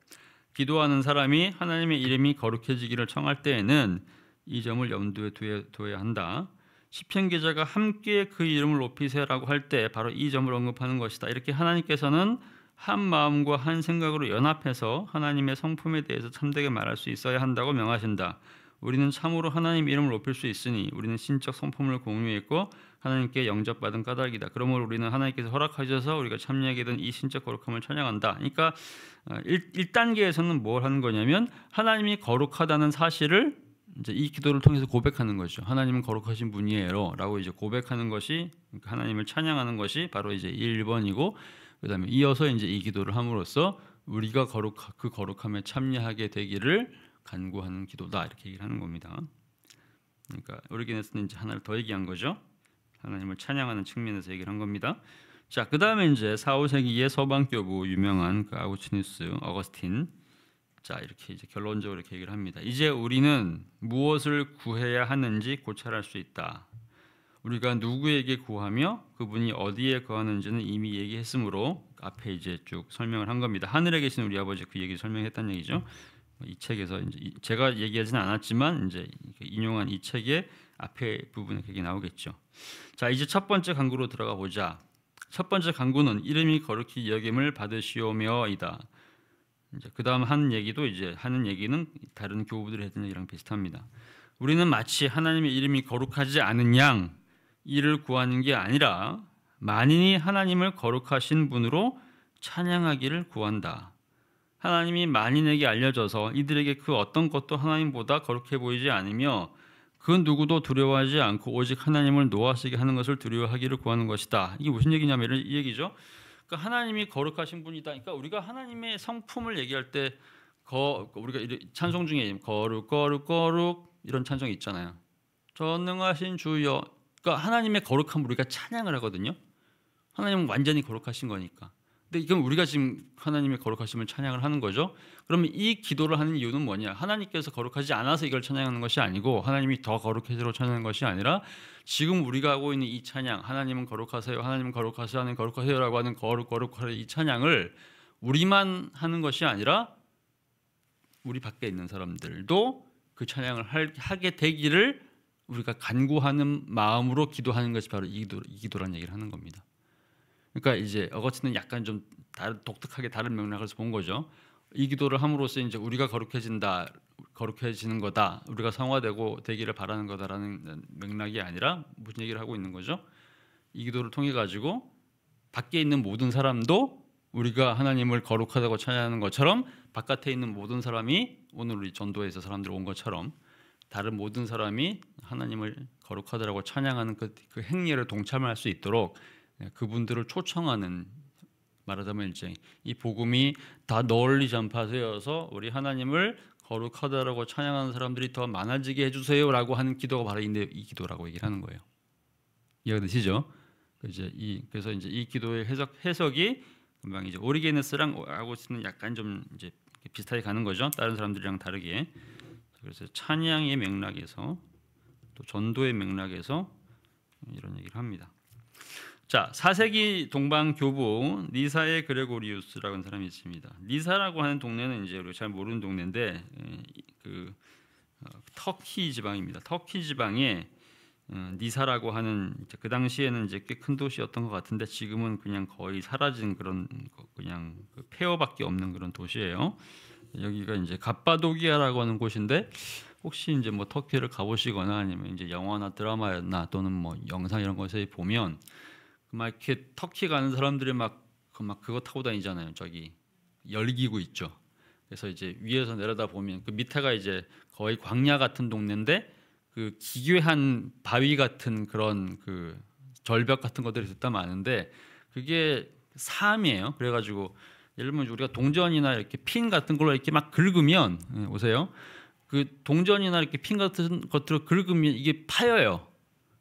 기도하는 사람이 하나님의 이름이 거룩해지기를 청할 때에는 이 점을 염두에 둬야 한다. 시편 기자가 함께 그 이름을 높이세라고 할 때 바로 이 점을 언급하는 것이다. 이렇게 하나님께서는 한 마음과 한 생각으로 연합해서 하나님의 성품에 대해서 참되게 말할 수 있어야 한다고 명하신다. 우리는 참으로 하나님 이름을 높일 수 있으니 우리는 신적 성품을 공유했고 하나님께 영접받은 까닭이다. 그러므로 우리는 하나님께서 허락하셔서 우리가 참여하게 된 이 신적 거룩함을 찬양한다. 그러니까 1단계에서는 뭘 하는 거냐면 하나님이 거룩하다는 사실을 이제 이 기도를 통해서 고백하는 거죠. 하나님은 거룩하신 분이에요라고 이제 고백하는 것이, 그러니까 하나님을 찬양하는 것이 바로 이제 1번이고, 그다음에 이어서 이제 이 기도를 함으로써 우리가 그 거룩함에 참여하게 되기를 간구하는 기도다, 이렇게 얘기를 하는 겁니다. 그러니까 오리게네스는 이제 하나를 더 얘기한 거죠. 하나님을 찬양하는 측면에서 얘기를 한 겁니다. 자, 그다음에 이제 4, 5세기의 서방교부 유명한 그 아구스티누스 어거스틴, 자, 이렇게 이제 결론적으로 이렇게 얘기를 합니다. 이제 우리는 무엇을 구해야 하는지 고찰할 수 있다. 우리가 누구에게 구하며 그분이 어디에 거하는지는 이미 얘기했으므로 앞에 이제 쭉 설명을 한 겁니다. 하늘에 계신 우리 아버지, 그 얘기를 설명했다는 얘기죠. 이 책에서 이제 제가 얘기하지는 않았지만 이제 인용한 이 책의 앞에 부분에 그게 나오겠죠. 자, 이제 첫 번째 강구로 들어가 보자. 첫 번째 강구는 이름이 거룩히 여김을 받으시오며이다. 이제 그다음 하는 얘기도 이제 하는 얘기는 다른 교부들이 했던 얘기랑 비슷합니다. 우리는 마치 하나님의 이름이 거룩하지 않은 양 이를 구하는 게 아니라 만인이 하나님을 거룩하신 분으로 찬양하기를 구한다. 하나님이 만인에게 알려져서 이들에게 그 어떤 것도 하나님보다 거룩해 보이지 않으며 그 누구도 두려워하지 않고 오직 하나님을 노하시게 하는 것을 두려워하기를 구하는 것이다. 이게 무슨 얘기냐면 이 얘기죠. 그러니까 하나님이 거룩하신 분이다. 그러니까 우리가 하나님의 성품을 얘기할 때 우리가 찬송 중에 거룩 거룩 거룩 이런 찬송이 있잖아요. 전능하신 주여. 그러니까 하나님의 거룩함을 우리가 찬양을 하거든요. 하나님은 완전히 거룩하신 거니까. 근데 이건 우리가 지금 하나님의 거룩하심을 찬양을 하는 거죠. 그러면 이 기도를 하는 이유는 뭐냐? 하나님께서 거룩하지 않아서 이걸 찬양하는 것이 아니고 하나님이 더 거룩해지러 찬양하는 것이 아니라 지금 우리가 하고 있는 이 찬양, 하나님은 거룩하세요, 하나님은 거룩하세요, 하나님 거룩하세요라고 하는 거룩하는 이 찬양을 우리만 하는 것이 아니라 우리 밖에 있는 사람들도 그 찬양을 하게 되기를 우리가 간구하는 마음으로 기도하는 것이 바로 이 기도라는 얘기를 하는 겁니다. 그러니까 이제 어거스틴은 약간 좀 독특하게 다른 맥락에서 본 거죠. 이 기도를 함으로써 이제 우리가 거룩해지는 거다, 우리가 성화되고 되기를 바라는 거다라는 맥락이 아니라 무슨 얘기를 하고 있는 거죠? 이 기도를 통해 가지고 밖에 있는 모든 사람도 우리가 하나님을 거룩하다고 찬양하는 것처럼 바깥에 있는 모든 사람이 오늘 우리 전도에서 사람들 온 것처럼 다른 모든 사람이 하나님을 거룩하다라고 찬양하는 그 행렬에 동참할 수 있도록 그분들을 초청하는, 말하자면 이제 이 복음이 다 널리 전파되어서 우리 하나님을 거룩하다라고 찬양하는 사람들이 더 많아지게 해주세요라고 하는 기도가 바로 이 기도라고 얘기를 하는 거예요. 이해가 되시죠? 그래서 이제 이 기도의 해석이 금방 이제 오리게네스랑 아고스틴은 약간 좀 이제 비슷하게 가는 거죠. 다른 사람들이랑 다르게. 그래서 찬양의 맥락에서 또 전도의 맥락에서 이런 얘기를 합니다. 자, 4세기 동방 교부 니사의 그레고리우스라는 사람이 있습니다. 니사라고 하는 동네는 이제 우리가 잘 모르는 동네인데 터키 지방입니다. 터키 지방에 니사라고 하는 그 당시에는 이제 꽤 큰 도시였던 것 같은데 지금은 그냥 거의 사라진 그런 그냥 폐허밖에 없는 그런 도시예요. 여기가 이제 갑바도기아라고 하는 곳인데 혹시 이제 뭐 터키를 가보시거나 아니면 이제 영화나 드라마나 또는 뭐 영상 이런 것에 보면 막 이렇게 터키 가는 사람들이 막 그거 타고 다니잖아요. 저기 열기구 있죠. 그래서 이제 위에서 내려다 보면 그 밑에가 이제 거의 광야 같은 동네인데 그 기괴한 바위 같은 그런 그 절벽 같은 것들이 듣다 많은데 그게 삶이에요. 그래가지고 예를 들면 우리가 동전이나 이렇게 핀 같은 걸로 이렇게 막 긁으면 오세요. 그 동전이나 이렇게 핀 같은 것들을 긁으면 이게 파여요.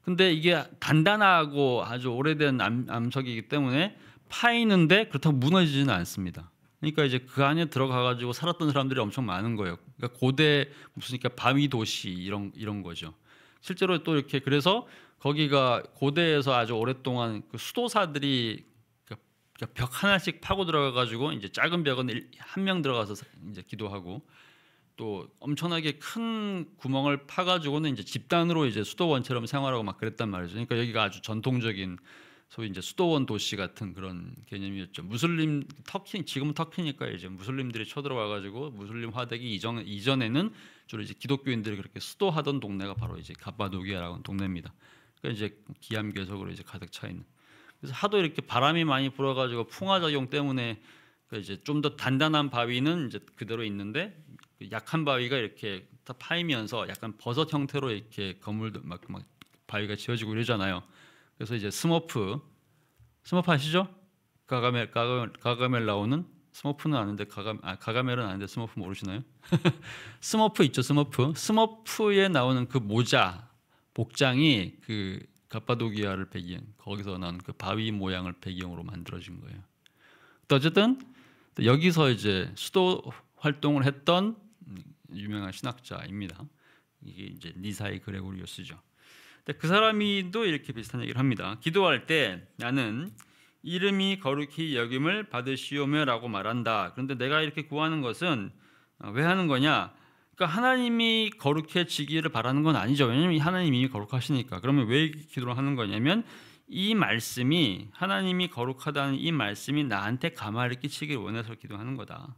근데 이게 단단하고 아주 오래된 암석이기 때문에 파이는데 그렇다고 무너지지는 않습니다. 그러니까 이제 그 안에 들어가 가지고 살았던 사람들이 엄청 많은 거예요. 그러니까 고대 무슨 바위 도시 이런 거죠. 실제로 또 이렇게 그래서 거기가 고대에서 아주 오랫동안 그 수도사들이 벽 하나씩 파고 들어가 가지고 이제 작은 벽은 한 명 들어가서 이제 기도하고 또 엄청나게 큰 구멍을 파 가지고는 이제 집단으로 이제 수도원처럼 생활하고 막 그랬단 말이죠. 그러니까 여기가 아주 전통적인 소위 이제 수도원 도시 같은 그런 개념이었죠. 무슬림 터키 지금은 터키니까 이제 무슬림들이 쳐들어와 가지고 무슬림 화되기 이전에는 주로 이제 기독교인들이 그렇게 수도하던 동네가 바로 이제 갑바도기아라고 하는 동네입니다. 그러니까 이제 기암괴석으로 이제 가득 차 있는. 그래서 하도 이렇게 바람이 많이 불어 가지고 풍화 작용 때문에 이제 좀 더 단단한 바위는 이제 그대로 있는데 약한 바위가 이렇게 다 파이면서 약간 버섯 형태로 이렇게 건물도 막 바위가 지어지고 이러잖아요. 그래서 이제 스머프 아시죠? 가가멜 나오는 스머프는 아는데 가가멜은 아는데 스머프 모르시나요? 스머프 있죠, 스머프에 나오는 그 모자 복장이 그 갑바도기아를 거기서 나온 그 바위 모양을 배경으로 만들어진 거예요. 또 어쨌든 여기서 이제 수도 활동을 했던 유명한 신학자입니다. 이게 이제 니사의 그레고리우스죠. 근데 그 사람이 또 이렇게 비슷한 얘기를 합니다. 기도할 때 나는 이름이 거룩히 여김을 받으시오며라고 말한다. 그런데 내가 이렇게 구하는 것은 왜 하는 거냐? 그러니까 하나님이 거룩해지기를 바라는 건 아니죠. 왜냐하면 하나님이 이미 거룩하시니까. 그러면 왜 기도를 하는 거냐면 이 말씀이 하나님이 거룩하다는 이 말씀이 나한테 감화를 끼치기를 원해서 기도하는 거다.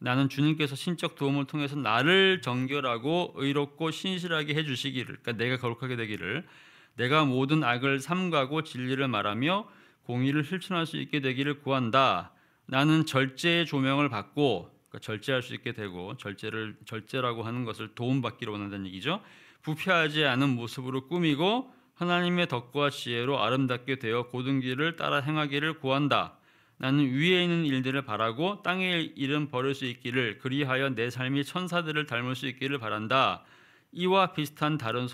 나는 주님께서 신적 도움을 통해서 나를 정결하고 의롭고 신실하게 해주시기를, 그러니까 내가 거룩하게 되기를, 내가 모든 악을 삼가고 진리를 말하며 공의를 실천할 수 있게 되기를 구한다. 나는 절제의 조명을 받고, 그러니까 절제할 수 있게 되고, 절제라고 하는 것을 도움받기를 원한다는 얘기죠. 부패하지 않은 모습으로 꾸미고 하나님의 덕과 지혜로 아름답게 되어 고든 길을 따라 행하기를 구한다. 나는 위에 있는 일들을 바라고 땅의 일은 버릴 수 있기를, 그리하여 내 삶이 천사들을 닮을 수 있기를 바란다. 이와 비슷한 다른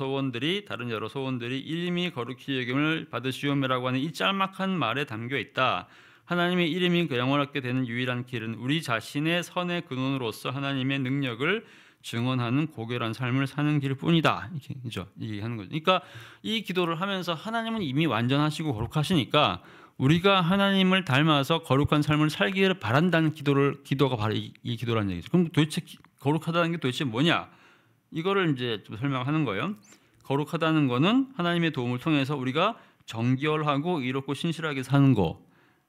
여러 소원들이 이름이 거룩히 여김을 받으시오매라고 하는 이 짤막한 말에 담겨 있다. 하나님의 이름이 영원하게 되는 유일한 길은 우리 자신의 선의 근원으로서 하나님의 능력을 증언하는 고결한 삶을 사는 길뿐이다. 이렇게 얘기하는 거죠. 그러니까 이 기도를 하면서 하나님은 이미 완전하시고 거룩하시니까 우리가 하나님을 닮아서 거룩한 삶을 살기를 바란다는 기도가 바로 이 기도라는 얘기죠. 그럼 도대체 거룩하다는 게 도대체 뭐냐? 이거를 이제 좀 설명하는 거예요. 거룩하다는 거는 하나님의 도움을 통해서 우리가 정결하고 이롭고 신실하게 사는 거,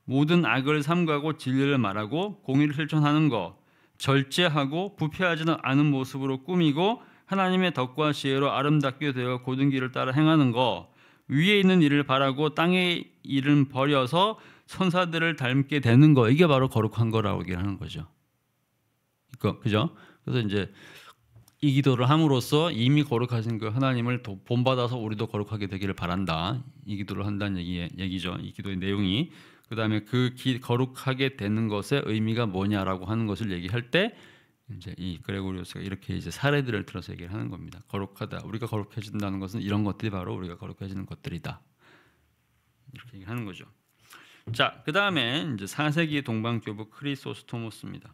모든 악을 삼가고 진리를 말하고 공의를 실천하는 거, 절제하고 부패하지는 않은 모습으로 꾸미고 하나님의 덕과 지혜로 아름답게 되어 고든 길을 따라 행하는 거, 위에 있는 일을 바라고 땅의 일은 버려서 천사들을 닮게 되는 거, 이게 바로 거룩한 거라고 얘기하는 거죠. 그죠? 그래서 이제 이 기도를 함으로써 이미 거룩하신 그 하나님을 본받아서 우리도 거룩하게 되기를 바란다. 이 기도를 한다는 얘기죠. 이 기도의 내용이. 그 다음에 거룩하게 되는 것의 의미가 뭐냐라고 하는 것을 얘기할 때 이제 이 그레고리오스가 이렇게 이제 사례들을 들어서 얘기를 하는 겁니다. 거룩하다. 우리가 거룩해진다는 것은 이런 것들이 바로 우리가 거룩해지는 것들이다. 이렇게 얘기하는 거죠. 자, 그 다음에 이제 4세기 동방교부 크리소스토모스입니다.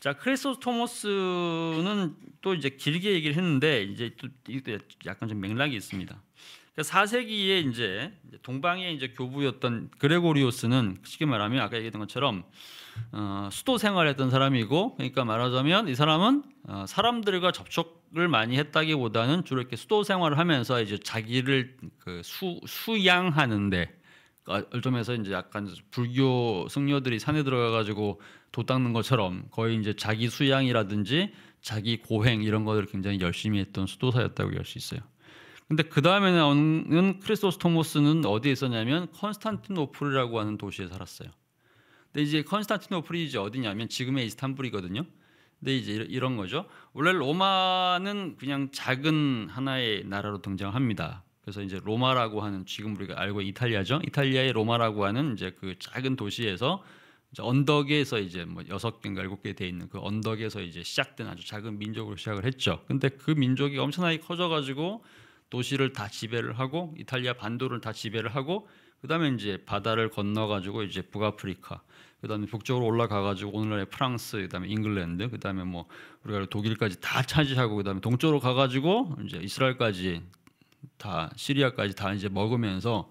자, 크리소스토모스는 또 이제 길게 얘기를 했는데 이제 또 이것도 약간 좀 맥락이 있습니다. 4세기에 이제 동방의 이제 교부였던 그레고리오스는 쉽게 말하면 아까 얘기했던 것처럼 수도 생활했던 사람이고, 그러니까 말하자면 이 사람은 사람들과 접촉을 많이 했다기보다는 주로 이렇게 수도 생활을 하면서 이제 자기를 그 수양하는데, 점에서 이제 약간 불교 승려들이 산에 들어가가지고 도 닦는 것처럼 거의 이제 자기 수양이라든지 자기 고행 이런 것들을 굉장히 열심히 했던 수도사였다고 할 수 있어요. 근데 그 다음에 나오는 크리소스토모스는 어디에 있었냐면 컨스탄티노플이라고 하는 도시에 살았어요. 근데 이제 컨스탄티노플이 이제 어디냐면 지금의 이스탄불이거든요. 근데 이제 이런 거죠. 원래 로마는 그냥 작은 하나의 나라로 등장합니다. 그래서 이제 로마라고 하는, 지금 우리가 알고 이탈리아죠. 이탈리아의 로마라고 하는 이제 그 작은 도시에서 이제 언덕에서 이제 뭐 6개인가 7개 돼 있는 그 언덕에서 이제 시작된 아주 작은 민족으로 시작을 했죠. 근데 그 민족이 엄청나게 커져가지고 도시를 다 지배를 하고 이탈리아 반도를 다 지배를 하고, 그다음에 이제 바다를 건너가지고 이제 북아프리카, 그다음에 북쪽으로 올라가가지고 오늘날의 프랑스, 그다음에 잉글랜드, 그다음에 뭐 우리가 독일까지 다 차지하고, 그다음에 동쪽으로 가가지고 이제 이스라엘까지 다, 시리아까지 다 이제 먹으면서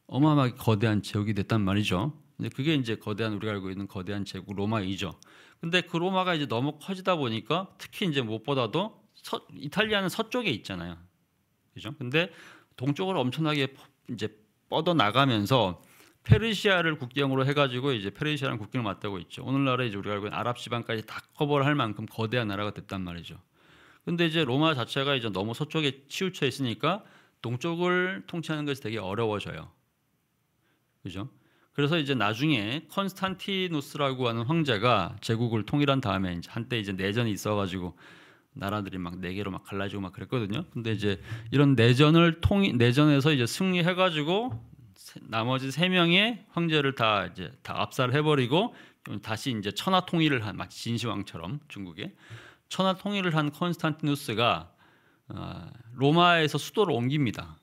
어마어마하게 거대한 제국이 됐단 말이죠. 근데 그게 이제 거대한, 우리가 알고 있는 거대한 제국 로마이죠. 근데 그 로마가 이제 너무 커지다 보니까 특히 이제 무엇보다도 이탈리아는 서쪽에 있잖아요. 그죠? 근데 동쪽으로 엄청나게 이제 뻗어 나가면서 페르시아를 국경으로 해가지고 이제 페르시아랑 국경을 맞대고 있죠. 오늘날에 이제 우리가 알고 있는 아랍 지방까지 다 커버를 할 만큼 거대한 나라가 됐단 말이죠. 근데 이제 로마 자체가 이제 너무 서쪽에 치우쳐 있으니까 동쪽을 통치하는 것이 되게 어려워져요. 그죠? 그래서 이제 나중에 컨스탄티누스라고 하는 황제가 제국을 통일한 다음에 이제 한때 이제 내전이 있어가지고 나라들이 막 4개로 막 갈라지고 막 그랬거든요. 근데 이제 이런 내전에서 이제 승리해가지고 나머지 3명의 황제를 다 압살을 해버리고 다시 이제 천하 통일을 한, 마치 진시황처럼 중국에 천하 통일을 한 컨스탄티누스가 로마에서 수도를 옮깁니다.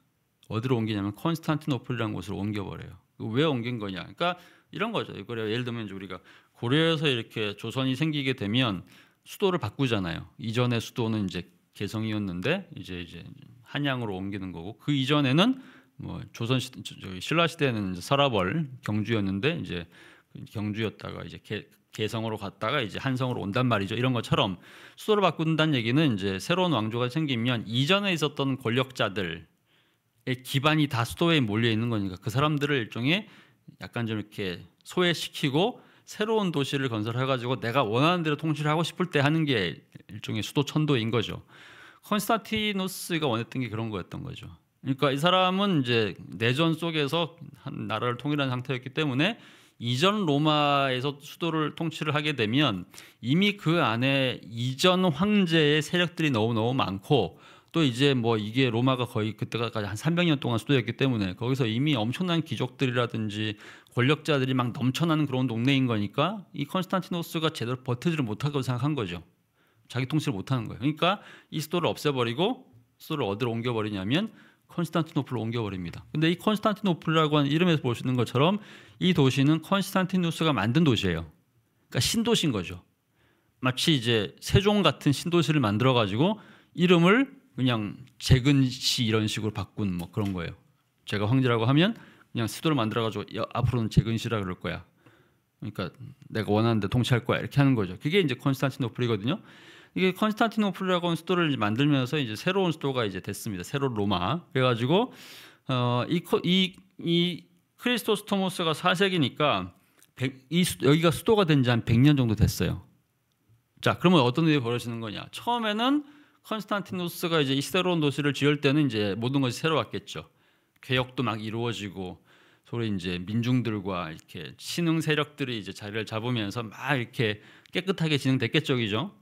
어디로 옮기냐면 컨스탄티노플이라는 곳으로 옮겨버려요. 왜 옮긴 거냐? 그러니까 이런 거죠. 예를 들면 이제 우리가 고려에서 이렇게 조선이 생기게 되면 수도를 바꾸잖아요. 이전의 수도는 이제 개성이었는데 이제 한양으로 옮기는 거고, 그 이전에는 뭐 조선 시대, 신라 시대는 이제 서라벌 경주였는데 이제 경주였다가 이제 개성으로 갔다가 이제 한성으로 온단 말이죠. 이런 것처럼 수도를 바꾼다는 얘기는 이제 새로운 왕조가 생기면 이전에 있었던 권력자들의 기반이 다 수도에 몰려 있는 거니까 그 사람들을 일종의 약간 좀 이렇게 소외시키고 새로운 도시를 건설해가지고 내가 원하는 대로 통치를 하고 싶을 때 하는 게 일종의 수도 천도인 거죠. 컨스탄티누스가 원했던 게 그런 거였던 거죠. 그러니까 이 사람은 이제 내전 속에서 한 나라를 통일한 상태였기 때문에 이전 로마에서 수도를 통치를 하게 되면 이미 그 안에 이전 황제의 세력들이 너무너무 많고, 또 이제 뭐 이게 로마가 거의 그때까지 한 300년 동안 수도였기 때문에 거기서 이미 엄청난 귀족들이라든지 권력자들이 막 넘쳐나는 그런 동네인 거니까 이 컨스탄티노스가 제대로 버티지를 못하고 생각한 거죠. 자기 통치를 못하는 거예요. 그러니까 이 수도를 없애버리고 수도를 어디로 옮겨버리냐면 콘스탄티노플로 옮겨버립니다. 근데 이 콘스탄티노플이라고 하는 이름에서 볼 수 있는 것처럼 이 도시는 콘스탄티누스가 만든 도시예요. 그러니까 신도시인 거죠. 마치 이제 세종 같은 신도시를 만들어 가지고 이름을 그냥 재근시 이런 식으로 바꾼 뭐 그런 거예요. 제가 황제라고 하면 그냥 수도를 만들어 가지고 앞으로는 재근시라 그럴 거야. 그러니까 내가 원하는 데 통치할 거야 이렇게 하는 거죠. 그게 이제 콘스탄티노플이거든요. 이게 콘스탄티노플이라고 하는 수도를 만들면서 이제 새로운 수도가 이제 됐습니다. 새로운 로마. 그래가지고 이 크리스토스 토모스가 4세기니까 여기가 수도가 된 지 한 100년 정도 됐어요. 자, 그러면 어떤 일이 벌어지는 거냐? 처음에는 콘스탄티누스가 이제 이 새로운 도시를 지을 때는 이제 모든 것이 새로웠겠죠. 개혁도 막 이루어지고 소위 이제 민중들과 이렇게 신흥 세력들이 이제 자리를 잡으면서 막 이렇게 깨끗하게 진행됐겠죠, 그죠?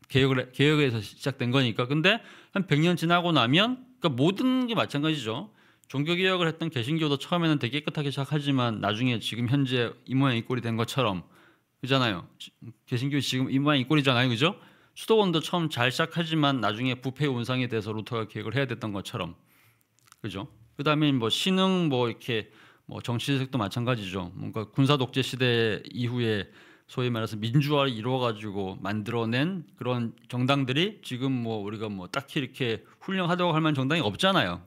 개혁에서 시작된 거니까. 근데 한 100년 지나고 나면 그러니까 모든 게 마찬가지죠. 종교 개혁을 했던 개신교도 처음에는 되게 깨끗하게 시작하지만 나중에 지금 현재 이 모양 이 꼴이 된 것처럼 그잖아요. 개신교 지금 이 모양 이 꼴이잖아요, 그죠? 수도원도 처음 잘 시작하지만 나중에 부패 운상이 돼서 루터가 개혁을 해야 됐던 것처럼, 그죠? 그다음에 뭐 신흥 뭐 이렇게 뭐 정치색도 마찬가지죠. 뭔가 군사 독재 시대 이후에 소위 말해서 민주화를 이루어가지고 만들어낸 그런 정당들이 지금 뭐 우리가 뭐 딱히 이렇게 훌륭하다고 할 만한 정당이 없잖아요.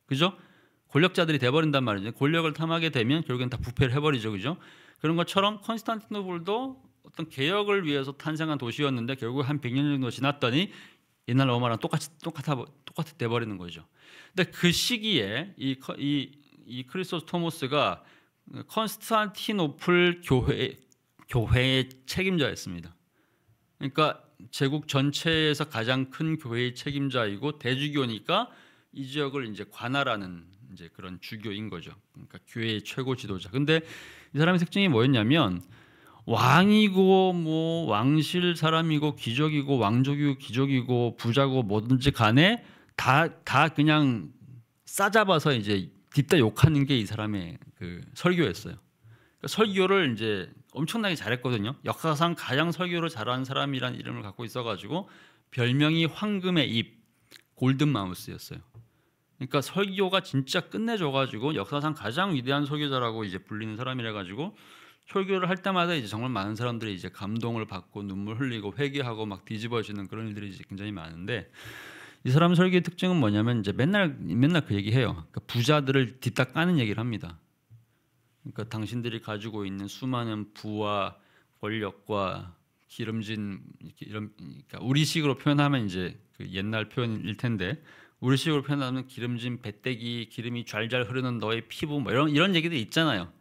그죠? 권력자들이 돼버린단 말이죠. 권력을 탐하게 되면 결국엔 다 부패를 해버리죠. 그죠? 그런 것처럼 콘스탄티노플도 어떤 개혁을 위해서 탄생한 도시였는데 결국 한 100년 정도 지났더니 옛날 로마랑 똑같이 돼버리는 거죠. 근데 그 시기에 이 크리스토스 토모스가 콘스탄티노플 교회의 책임자였습니다. 그러니까 제국 전체에서 가장 큰 교회의 책임자이고 대주교니까 이 지역을 이제 관할하는 이제 그런 주교인 거죠. 그러니까 교회의 최고 지도자. 근데 이 사람의 특징이 뭐였냐면 왕이고 뭐 왕실 사람이고 귀족이고 왕족이고 귀족이고 부자고 뭐든지 간에 다 그냥 싸잡아서 이제 딥다 욕하는 게 이 사람의 그 설교였어요. 그러니까 설교를 이제 엄청나게 잘했거든요. 역사상 가장 설교를 잘하는 사람이라는 이름을 갖고 있어가지고 별명이 황금의 입, 골든 마우스였어요. 그러니까 설교가 진짜 끝내줘가지고 역사상 가장 위대한 설교자라고 이제 불리는 사람이라 가지고 설교를 할 때마다 이제 정말 많은 사람들이 이제 감동을 받고 눈물 흘리고 회개하고 막 뒤집어지는 그런 일들이 이제 굉장히 많은데 이 사람 설교의 특징은 뭐냐면 이제 맨날 그 얘기해요. 그러니까 부자들을 뒷다 까는 얘기를 합니다. 그러니까 당신들이 가지고 있는 수많은 부와 권력과 기름진 이런 그러니까 우리식으로 표현하면 이제 그 옛날 표현일 텐데 우리식으로 표현하면 기름진 배때기, 기름이 좔좔 흐르는 너의 피부 뭐 이런 얘기들이 있잖아요.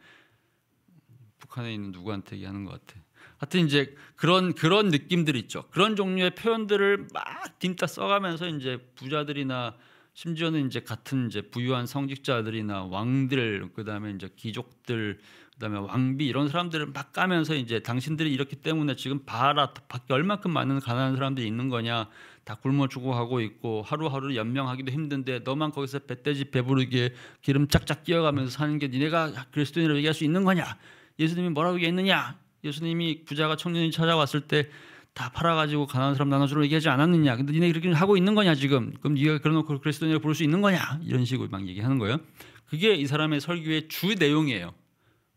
북한에 있는 누구한테 얘기하는 것 같아. 하여튼 이제 그런 느낌들 있죠. 그런 종류의 표현들을 막 딘따 써가면서 이제 부자들이나 심지어는 이제 같은 이제 부유한 성직자들이나 왕들 그다음에 이제 귀족들 그다음에 왕비 이런 사람들을 막 까면서 이제 당신들이 이렇기 때문에 지금 봐라 밖에 얼마큼 많은 가난한 사람들이 있는 거냐 다 굶어 죽어가고 있고 하루하루 연명하기도 힘든데 너만 거기서 배떼지 배부르게 기름 짝짝 끼어가면서 사는 게 니네가 그리스도인이라고 얘기할 수 있는 거냐? 예수님이 뭐라고 얘기했느냐? 예수님이 부자가 청년이 찾아왔을 때 다 팔아가지고 가난한 사람 나눠주라고 얘기하지 않았느냐? 근데 니네 그렇게 하고 있는 거냐 지금? 그럼 네가 그래놓고 그리스도인이라고 부를 수 있는 거냐? 이런 식으로 막 얘기하는 거예요. 그게 이 사람의 설교의 주 내용이에요.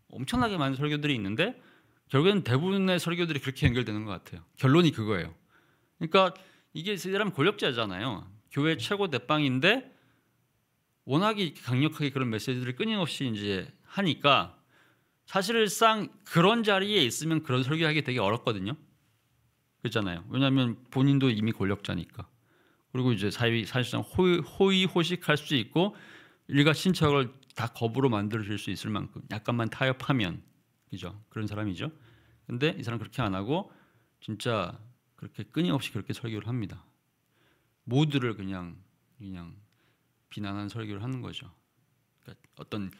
엄청나게 많은 설교들이 있는데 결국엔 대부분의 설교들이 그렇게 연결되는 것 같아요. 결론이 그거예요. 그러니까 이게 이 사람 권력자잖아요. 교회 최고 대빵인데 워낙에 강력하게 그런 메시지들을 끊임없이 이제 하니까 사실상 그런 자리에 있으면 그런 설교하기 되게 어렵거든요. 그렇잖아요. 왜냐하면 본인도 이미 권력자니까. 그리고 이제 사실상 호의호식할 수 있고 일가 친척을 다 겁으로 만들어줄 수 있을 만큼 약간만 타협하면 그죠? 그런 사람이죠. 근데 이 사람 그렇게 안 하고 진짜 그렇게 끊임없이 그렇게 설교를 합니다. 모두를 그냥 비난하는 설교를 하는 거죠. 그러니까 어떤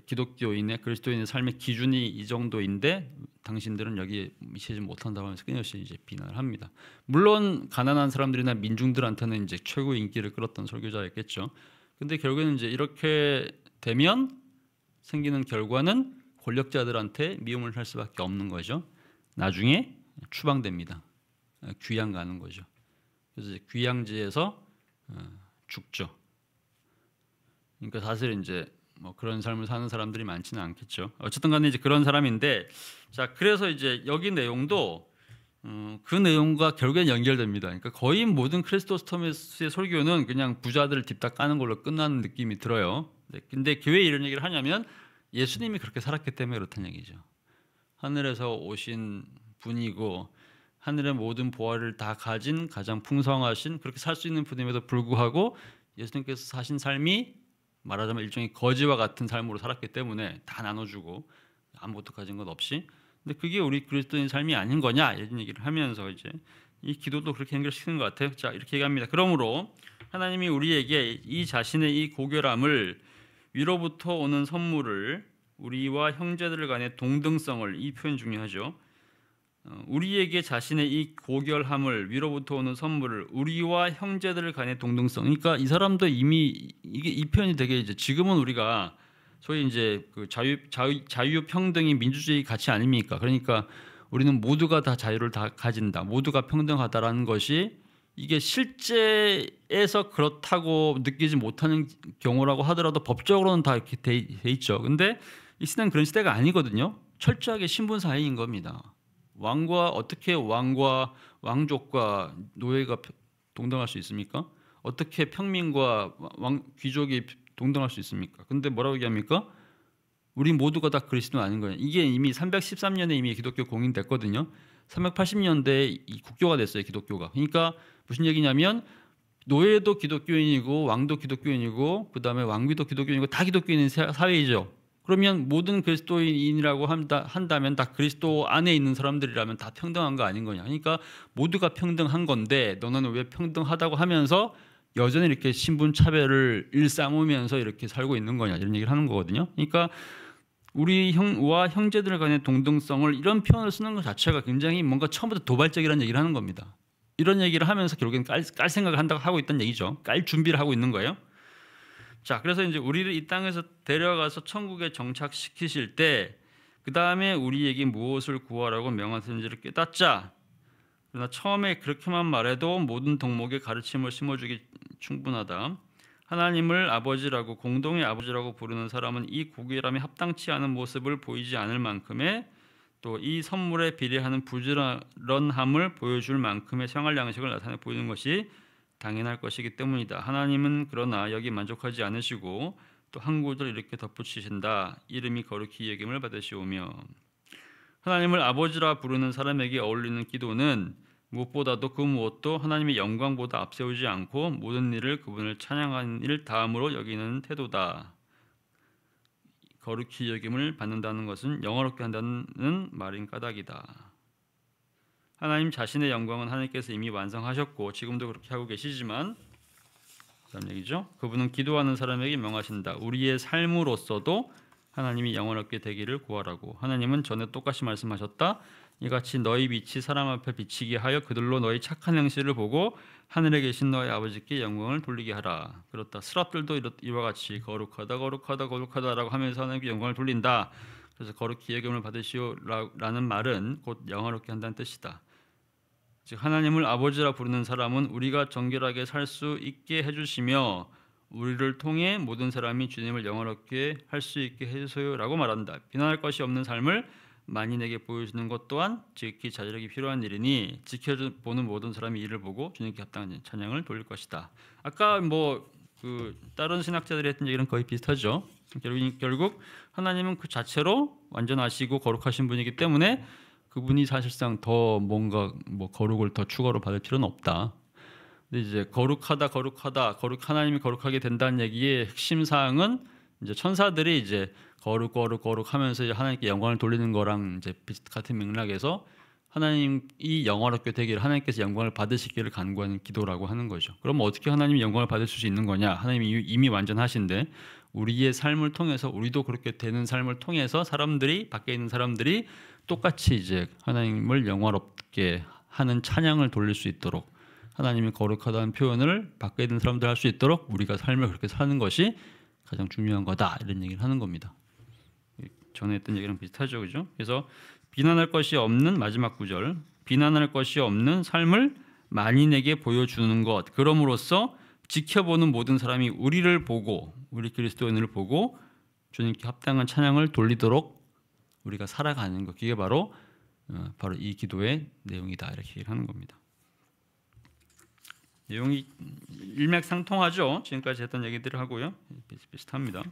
기독교인의 그리스도인의 삶의 기준이 이 정도인데 당신들은 여기에 미치지 못한다고 하면서 끊임없이 이제 비난을 합니다. 물론 가난한 사람들이나 민중들한테는 이제 최고 인기를 끌었던 설교자였겠죠. 근데 결국에는 이제 이렇게 되면 생기는 결과는 권력자들한테 미움을 할 수밖에 없는 거죠. 나중에 추방됩니다. 귀양 가는 거죠. 그래서 이제 귀양지에서 죽죠. 그러니까 사실 이제 뭐 그런 삶을 사는 사람들이 많지는 않겠죠. 어쨌든 간에 이제 그런 사람인데, 자 그래서 이제 여기 내용도 그 내용과 결국엔 연결됩니다. 그러니까 거의 모든 크리스토스토미스의 설교는 그냥 부자들을 딥다 까는 걸로 끝나는 느낌이 들어요. 근데 왜 이런 얘기를 하냐면 예수님이 그렇게 살았기 때문에 그렇다는 얘기죠. 하늘에서 오신 분이고 하늘의 모든 보화를 다 가진 가장 풍성하신, 그렇게 살 수 있는 분임에도 불구하고 예수님께서 사신 삶이 말하자면 일종의 거지와 같은 삶으로 살았기 때문에 다 나눠주고 아무것도 가진 것 없이. 근데 그게 우리 그리스도인 삶이 아닌 거냐 이런 얘기를 하면서 이제 이 기도도 그렇게 연결시키는 것 같아요. 자 이렇게 얘기합니다. 그러므로 하나님이 우리에게 이 자신의 이 고결함을, 위로부터 오는 선물을, 우리와 형제들 간의 동등성을, 이 표현 중요하죠. 우리에게 자신의 이 고결함을, 위로부터 오는 선물을, 우리와 형제들 간의 동등성. 그러니까 이 사람도 이미 이게 이 표현이 되게 이제 지금은 우리가 소위 이제 그 자유 평등이 민주주의 가치 아닙니까? 그러니까 우리는 모두가 다 자유를 다 가진다, 모두가 평등하다라는 것이 이게 실제에서 그렇다고 느끼지 못하는 경우라고 하더라도 법적으로는 다 이렇게 돼 있죠. 근데 이 시대는 그런 시대가 아니거든요. 철저하게 신분 사회인 겁니다. 어떻게 왕과 왕족과 노예가 동등할 수 있습니까? 어떻게 평민과 귀족이 동등할 수 있습니까? 근데 뭐라고 얘기합니까? 우리 모두가 다 그리스도 아닌 거예요. 이게 이미 313년에 이미 기독교 공인됐거든요. 380년대에 이 국교가 됐어요, 기독교가. 그러니까 무슨 얘기냐면 노예도 기독교인이고 왕도 기독교인이고 그다음에 왕비도 기독교인이고 다 기독교인인 사회이죠. 그러면 모든 그리스도인이라고 한다면 다 그리스도 안에 있는 사람들이라면 다 평등한 거 아닌 거냐. 그러니까 모두가 평등한 건데 너는 왜 평등하다고 하면서 여전히 이렇게 신분 차별을 일삼으면서 이렇게 살고 있는 거냐 이런 얘기를 하는 거거든요. 그러니까 우리 형과 형제들 간의 동등성을 이런 표현을 쓰는 것 자체가 굉장히 뭔가 처음부터 도발적이라는 얘기를 하는 겁니다. 이런 얘기를 하면서 결국엔 깔 생각을 하고 있다는 얘기죠. 깔 준비를 하고 있는 거예요. 자, 그래서 이제 우리를 이 땅에서 데려가서 천국에 정착시키실 때 그 다음에 우리에게 무엇을 구하라고 명하셨는지를 깨닫자. 그러나 처음에 그렇게만 말해도 모든 덕목의 가르침을 심어주기 충분하다. 하나님을 아버지라고, 공동의 아버지라고 부르는 사람은 이 고결함에 합당치 않은 모습을 보이지 않을 만큼의, 또 이 선물에 비례하는 부지런함을 보여줄 만큼의 생활 양식을 나타내 보이는 것이 당연할 것이기 때문이다. 하나님은 그러나 여기 만족하지 않으시고 또 한 구절을 이렇게 덧붙이신다. 이름이 거룩히 여김을 받으시오며. 하나님을 아버지라 부르는 사람에게 어울리는 기도는 무엇보다도 그 무엇도 하나님의 영광보다 앞세우지 않고 모든 일을 그분을 찬양하는 일 다음으로 여기는 태도다. 거룩히 여김을 받는다는 것은 영어롭게 한다는 말인 까닭이다. 하나님 자신의 영광은 하나님께서 이미 완성하셨고 지금도 그렇게 하고 계시지만, 그런 얘기죠. 그분은 기도하는 사람에게 명하신다. 우리의 삶으로서도 하나님이 영원롭게 되기를 구하라고. 하나님은 전에 똑같이 말씀하셨다. 이같이 너희 빛이 사람 앞에 비치게 하여 그들로 너희 착한 행실을 보고 하늘에 계신 너희 아버지께 영광을 돌리게 하라. 그렇다. 스랍들도 이와 같이 거룩하다 거룩하다 거룩하다라고 하면서 하나님께 영광을 돌린다. 그래서 거룩히 여김을 받으시오라는 말은 곧 영화롭게 한다는 뜻이다. 즉 하나님을 아버지라 부르는 사람은 우리가 정결하게 살 수 있게 해주시며 우리를 통해 모든 사람이 주님을 영화롭게 할 수 있게 해주세요라고 말한다. 비난할 것이 없는 삶을 만인에게 보여주는 것 또한 지극히 자제력이 필요한 일이니 지켜보는 모든 사람이 이를 보고 주님께 합당한 찬양을 돌릴 것이다. 아까 그 다른 신학자들이 했던 얘기는 거의 비슷하죠. 결국 하나님은 그 자체로 완전하시고 거룩하신 분이기 때문에 그분이 사실상 더 뭔가 거룩을 더 추가로 받을 필요는 없다. 근데 이제 거룩하다 하나님이 거룩하게 된다는 얘기의 핵심 사항은 이제 천사들이 이제 거룩 하면서 이제 하나님께 영광을 돌리는 거랑 이제 같은 맥락에서 하나님이 영화롭게 되기를, 하나님께서 영광을 받으시기를 간구하는 기도라고 하는 거죠. 그럼 어떻게 하나님이 영광을 받으실 수 있는 거냐? 하나님이 이미 완전하신데 우리의 삶을 통해서, 우리도 그렇게 되는 삶을 통해서 밖에 있는 사람들이 똑같이 이제 하나님을 영화롭게 하는 찬양을 돌릴 수 있도록, 하나님이 거룩하다는 표현을 밖에 있는 사람들 할 수 있도록 우리가 삶을 그렇게 사는 것이 가장 중요한 거다, 이런 얘기를 하는 겁니다. 전에 했던 얘기랑 비슷하죠, 그죠? 그래서 비난할 것이 없는 마지막 구절, 비난할 것이 없는 삶을 만인에게 보여주는 것. 그럼으로써 지켜보는 모든 사람이 우리를 보고 우리 그리스도인을 보고 주님께 합당한 찬양을 돌리도록 우리가 살아가는 것. 그게 바로 이 기도의 내용이다. 이렇게 얘기를 하는 겁니다. 내용이 일맥상통하죠. 지금까지 했던 얘기들을 하고요. 비슷합니다.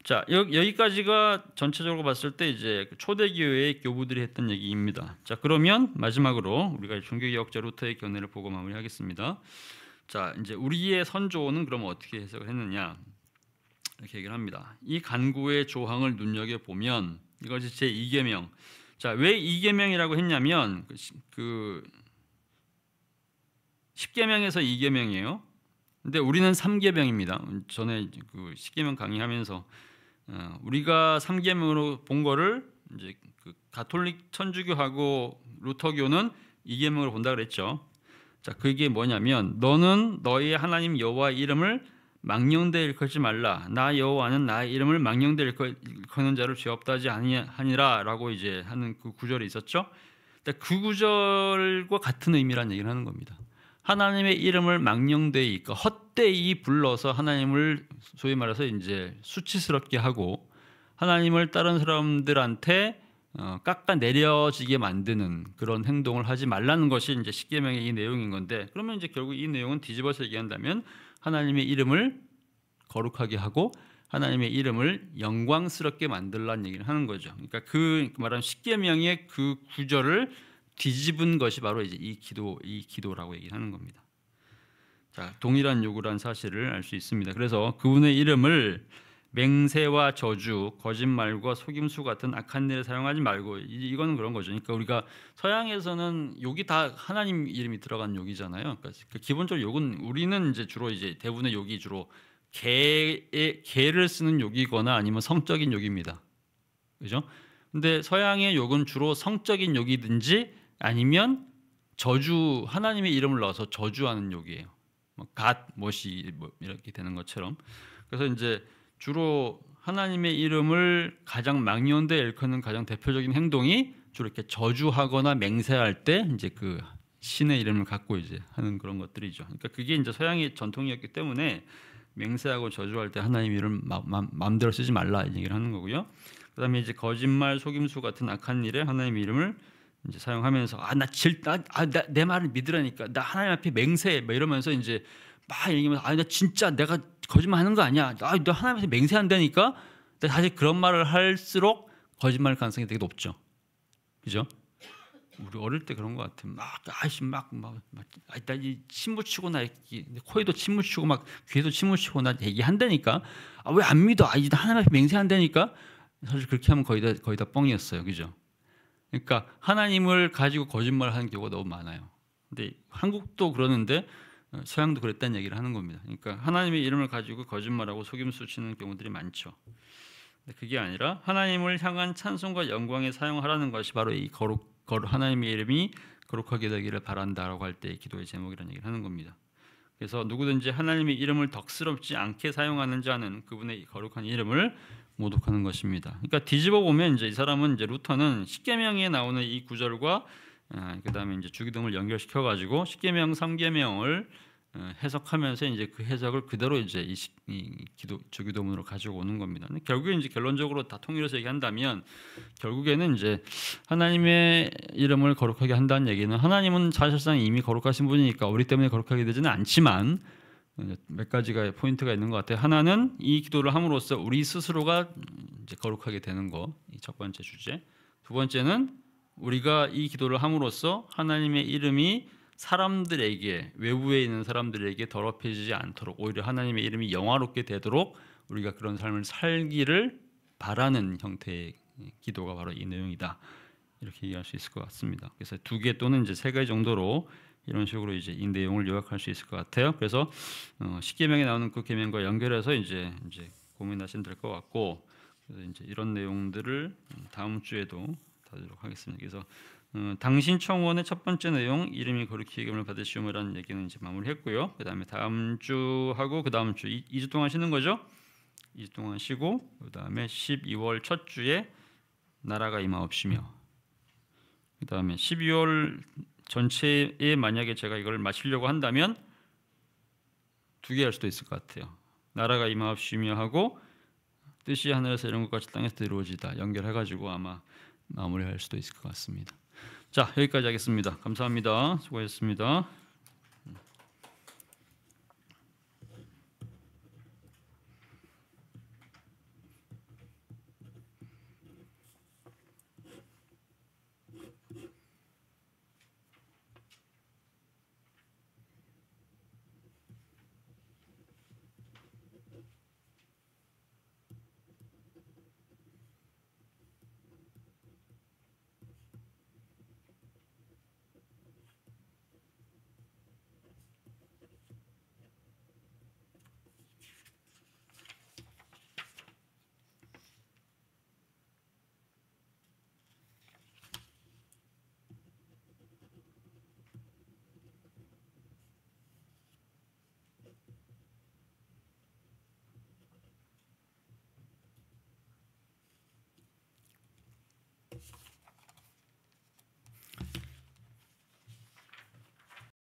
자, 여기까지가 전체적으로 봤을 때 이제 초대교회의 교부들이 했던 얘기입니다. 자, 그러면 마지막으로 우리가 종교개혁자 루터의 견해를 보고 마무리하겠습니다. 자, 이제 우리의 선조는 그럼 어떻게 해석을 했느냐 이렇게 얘기를 합니다. 이 간구의 조항을 눈여겨 보면 이것이 제 2계명. 자, 왜 2계명이라고 했냐면 그 10계명에서 2계명이에요. 근데 우리는 3계명입니다. 전에 그 10계명 강의하면서 우리가 3계명으로 본 거를 이제 그 가톨릭 천주교하고 루터교는 2계명으로 본다 그랬죠. 자, 그게 뭐냐면 너는 너희 하나님 여호와의 이름을 망령되이 일컫지 말라. 나 여호와는 나의 이름을 망령되이 일컫는 자를 죄 없다 하지 아니하니라라고 이제 하는 그 구절이 있었죠. 그 구절과 같은 의미란 얘기를 하는 겁니다. 하나님의 이름을 망령되이, 그러니까 헛되이 불러서 하나님을 소위 말해서 이제 수치스럽게 하고 하나님을 다른 사람들한테 깎아 내려지게 만드는 그런 행동을 하지 말라는 것이 이제 십계명의 이 내용인 건데, 그러면 이제 결국 이 내용은 뒤집어서 얘기한다면 하나님의 이름을 거룩하게 하고 하나님의 이름을 영광스럽게 만들라는 얘기를 하는 거죠. 그러니까 그 말하는 십계명의 그 구절을 뒤집은 것이 바로 이제 이 기도라고 얘기하는 겁니다. 자, 동일한 요구란 사실을 알 수 있습니다. 그래서 그분의 이름을 맹세와 저주, 거짓말과 속임수 같은 악한 일에 사용하지 말고, 이거는 그런 거죠. 그러니까 우리가 서양에서는 욕이 다 하나님 이름이 들어간 욕이잖아요. 그러니까 기본적으로 욕은 우리는 이제 주로 이제 대부분의 욕이 주로 개를 쓰는 욕이거나 아니면 성적인 욕입니다. 그죠? 근데 서양의 욕은 주로 성적인 욕이든지 아니면 저주, 하나님의 이름을 넣어서 저주하는 욕이에요. 갓, 뭐시 이렇게 되는 것처럼. 그래서 이제 주로 하나님의 이름을 가장 망령되이 일컫는 가장 대표적인 행동이 주로 이렇게 저주하거나 맹세할 때 이제 그 신의 이름을 갖고 이제 하는 그런 것들이죠. 그러니까 그게 이제 서양의 전통이었기 때문에 맹세하고 저주할 때 하나님의 이름 마음대로 쓰지 말라 이 얘기를 하는 거고요. 그다음에 이제 거짓말, 속임수 같은 악한 일에 하나님의 이름을 이제 사용하면서 내 말을 믿으라니까, 나 하나님 앞에 맹세해 뭐 이러면서 이제 막 얘기하면서 나 진짜 내가 거짓말하는 거 아니야. 너 하나님 앞에 맹세한다니까. 사실 그런 말을 할수록 거짓말 가능성이 되게 높죠. 그죠? 우리 어릴 때 그런 것 같아. 침 묻히고 나 코에도 침 묻히고 막 귀에도 침 묻히고 나 얘기한다니까. 왜 안 믿어? 나 하나님 앞에 맹세한다니까. 사실 그렇게 하면 거의 다 뻥이었어요. 그죠? 그러니까 하나님을 가지고 거짓말하는 경우가 너무 많아요. 근데 한국도 그러는데 서양도 그랬다는 얘기를 하는 겁니다. 그러니까 하나님의 이름을 가지고 거짓말하고 속임수 치는 경우들이 많죠. 근데 그게 아니라 하나님을 향한 찬송과 영광에 사용하라는 것이 바로 이 하나님의 이름이 거룩하게 되기를 바란다라고 할 때 기도의 제목이라는 얘기를 하는 겁니다. 그래서 누구든지 하나님의 이름을 덕스럽지 않게 사용하는 자는 그분의 거룩한 이름을 모독하는 것입니다. 그러니까 뒤집어 보면 이제 이 사람은 이제 루터는 십계명에 나오는 이 구절과 그다음에 이제 주기도문을 연결시켜 가지고 십계명, 3계명을 해석하면서 이제 그 해석을 그대로 이제 이 주기도문으로 가지고 오는 겁니다. 근데 결국에 이제 결론적으로 다 통일해서 얘기한다면 결국에는 이제 하나님의 이름을 거룩하게 한다는 얘기는 하나님은 사실상 이미 거룩하신 분이니까 우리 때문에 거룩하게 되지는 않지만 몇 가지가 포인트가 있는 것 같아요. 하나는 이 기도를 함으로써 우리 스스로가 이제 거룩하게 되는 거, 이 첫 번째 주제. 두 번째는 우리가 이 기도를 함으로써 하나님의 이름이 사람들에게, 외부에 있는 사람들에게 더럽혀지지 않도록 오히려 하나님의 이름이 영화롭게 되도록 우리가 그런 삶을 살기를 바라는 형태의 기도가 바로 이 내용이다. 이렇게 얘기할 수 있을 것 같습니다. 그래서 2개 또는 이제 3개 정도로 이런 식으로 이제 이 내용을 요약할 수 있을 것 같아요. 그래서 십계명에 나오는 그 계명과 연결해서 이제 고민하시면 될 것 같고, 그래서 이제 이런 내용들을 다음 주에도 다루도록 하겠습니다. 그래서 당신 청원의 첫 번째 내용, 이름이 거룩히 여김을 받으시오라는 얘기는 이제 마무리했고요. 그다음에 다음 주 하고 그다음 주 2주 동안 쉬는 거죠. 2주 동안 쉬고 그다음에 12월 첫 주에 나라가 임하옵시며, 그다음에 12월 전체에 만약에 제가 이걸 마치려고 한다면 두 개 할 수도 있을 것 같아요. 나라가 임하옵시며 하고 뜻이 하늘에서 이런 것 같이 땅에서 이루어지다 연결해가지고 아마 마무리할 수도 있을 것 같습니다. 자, 여기까지 하겠습니다. 감사합니다. 수고하셨습니다.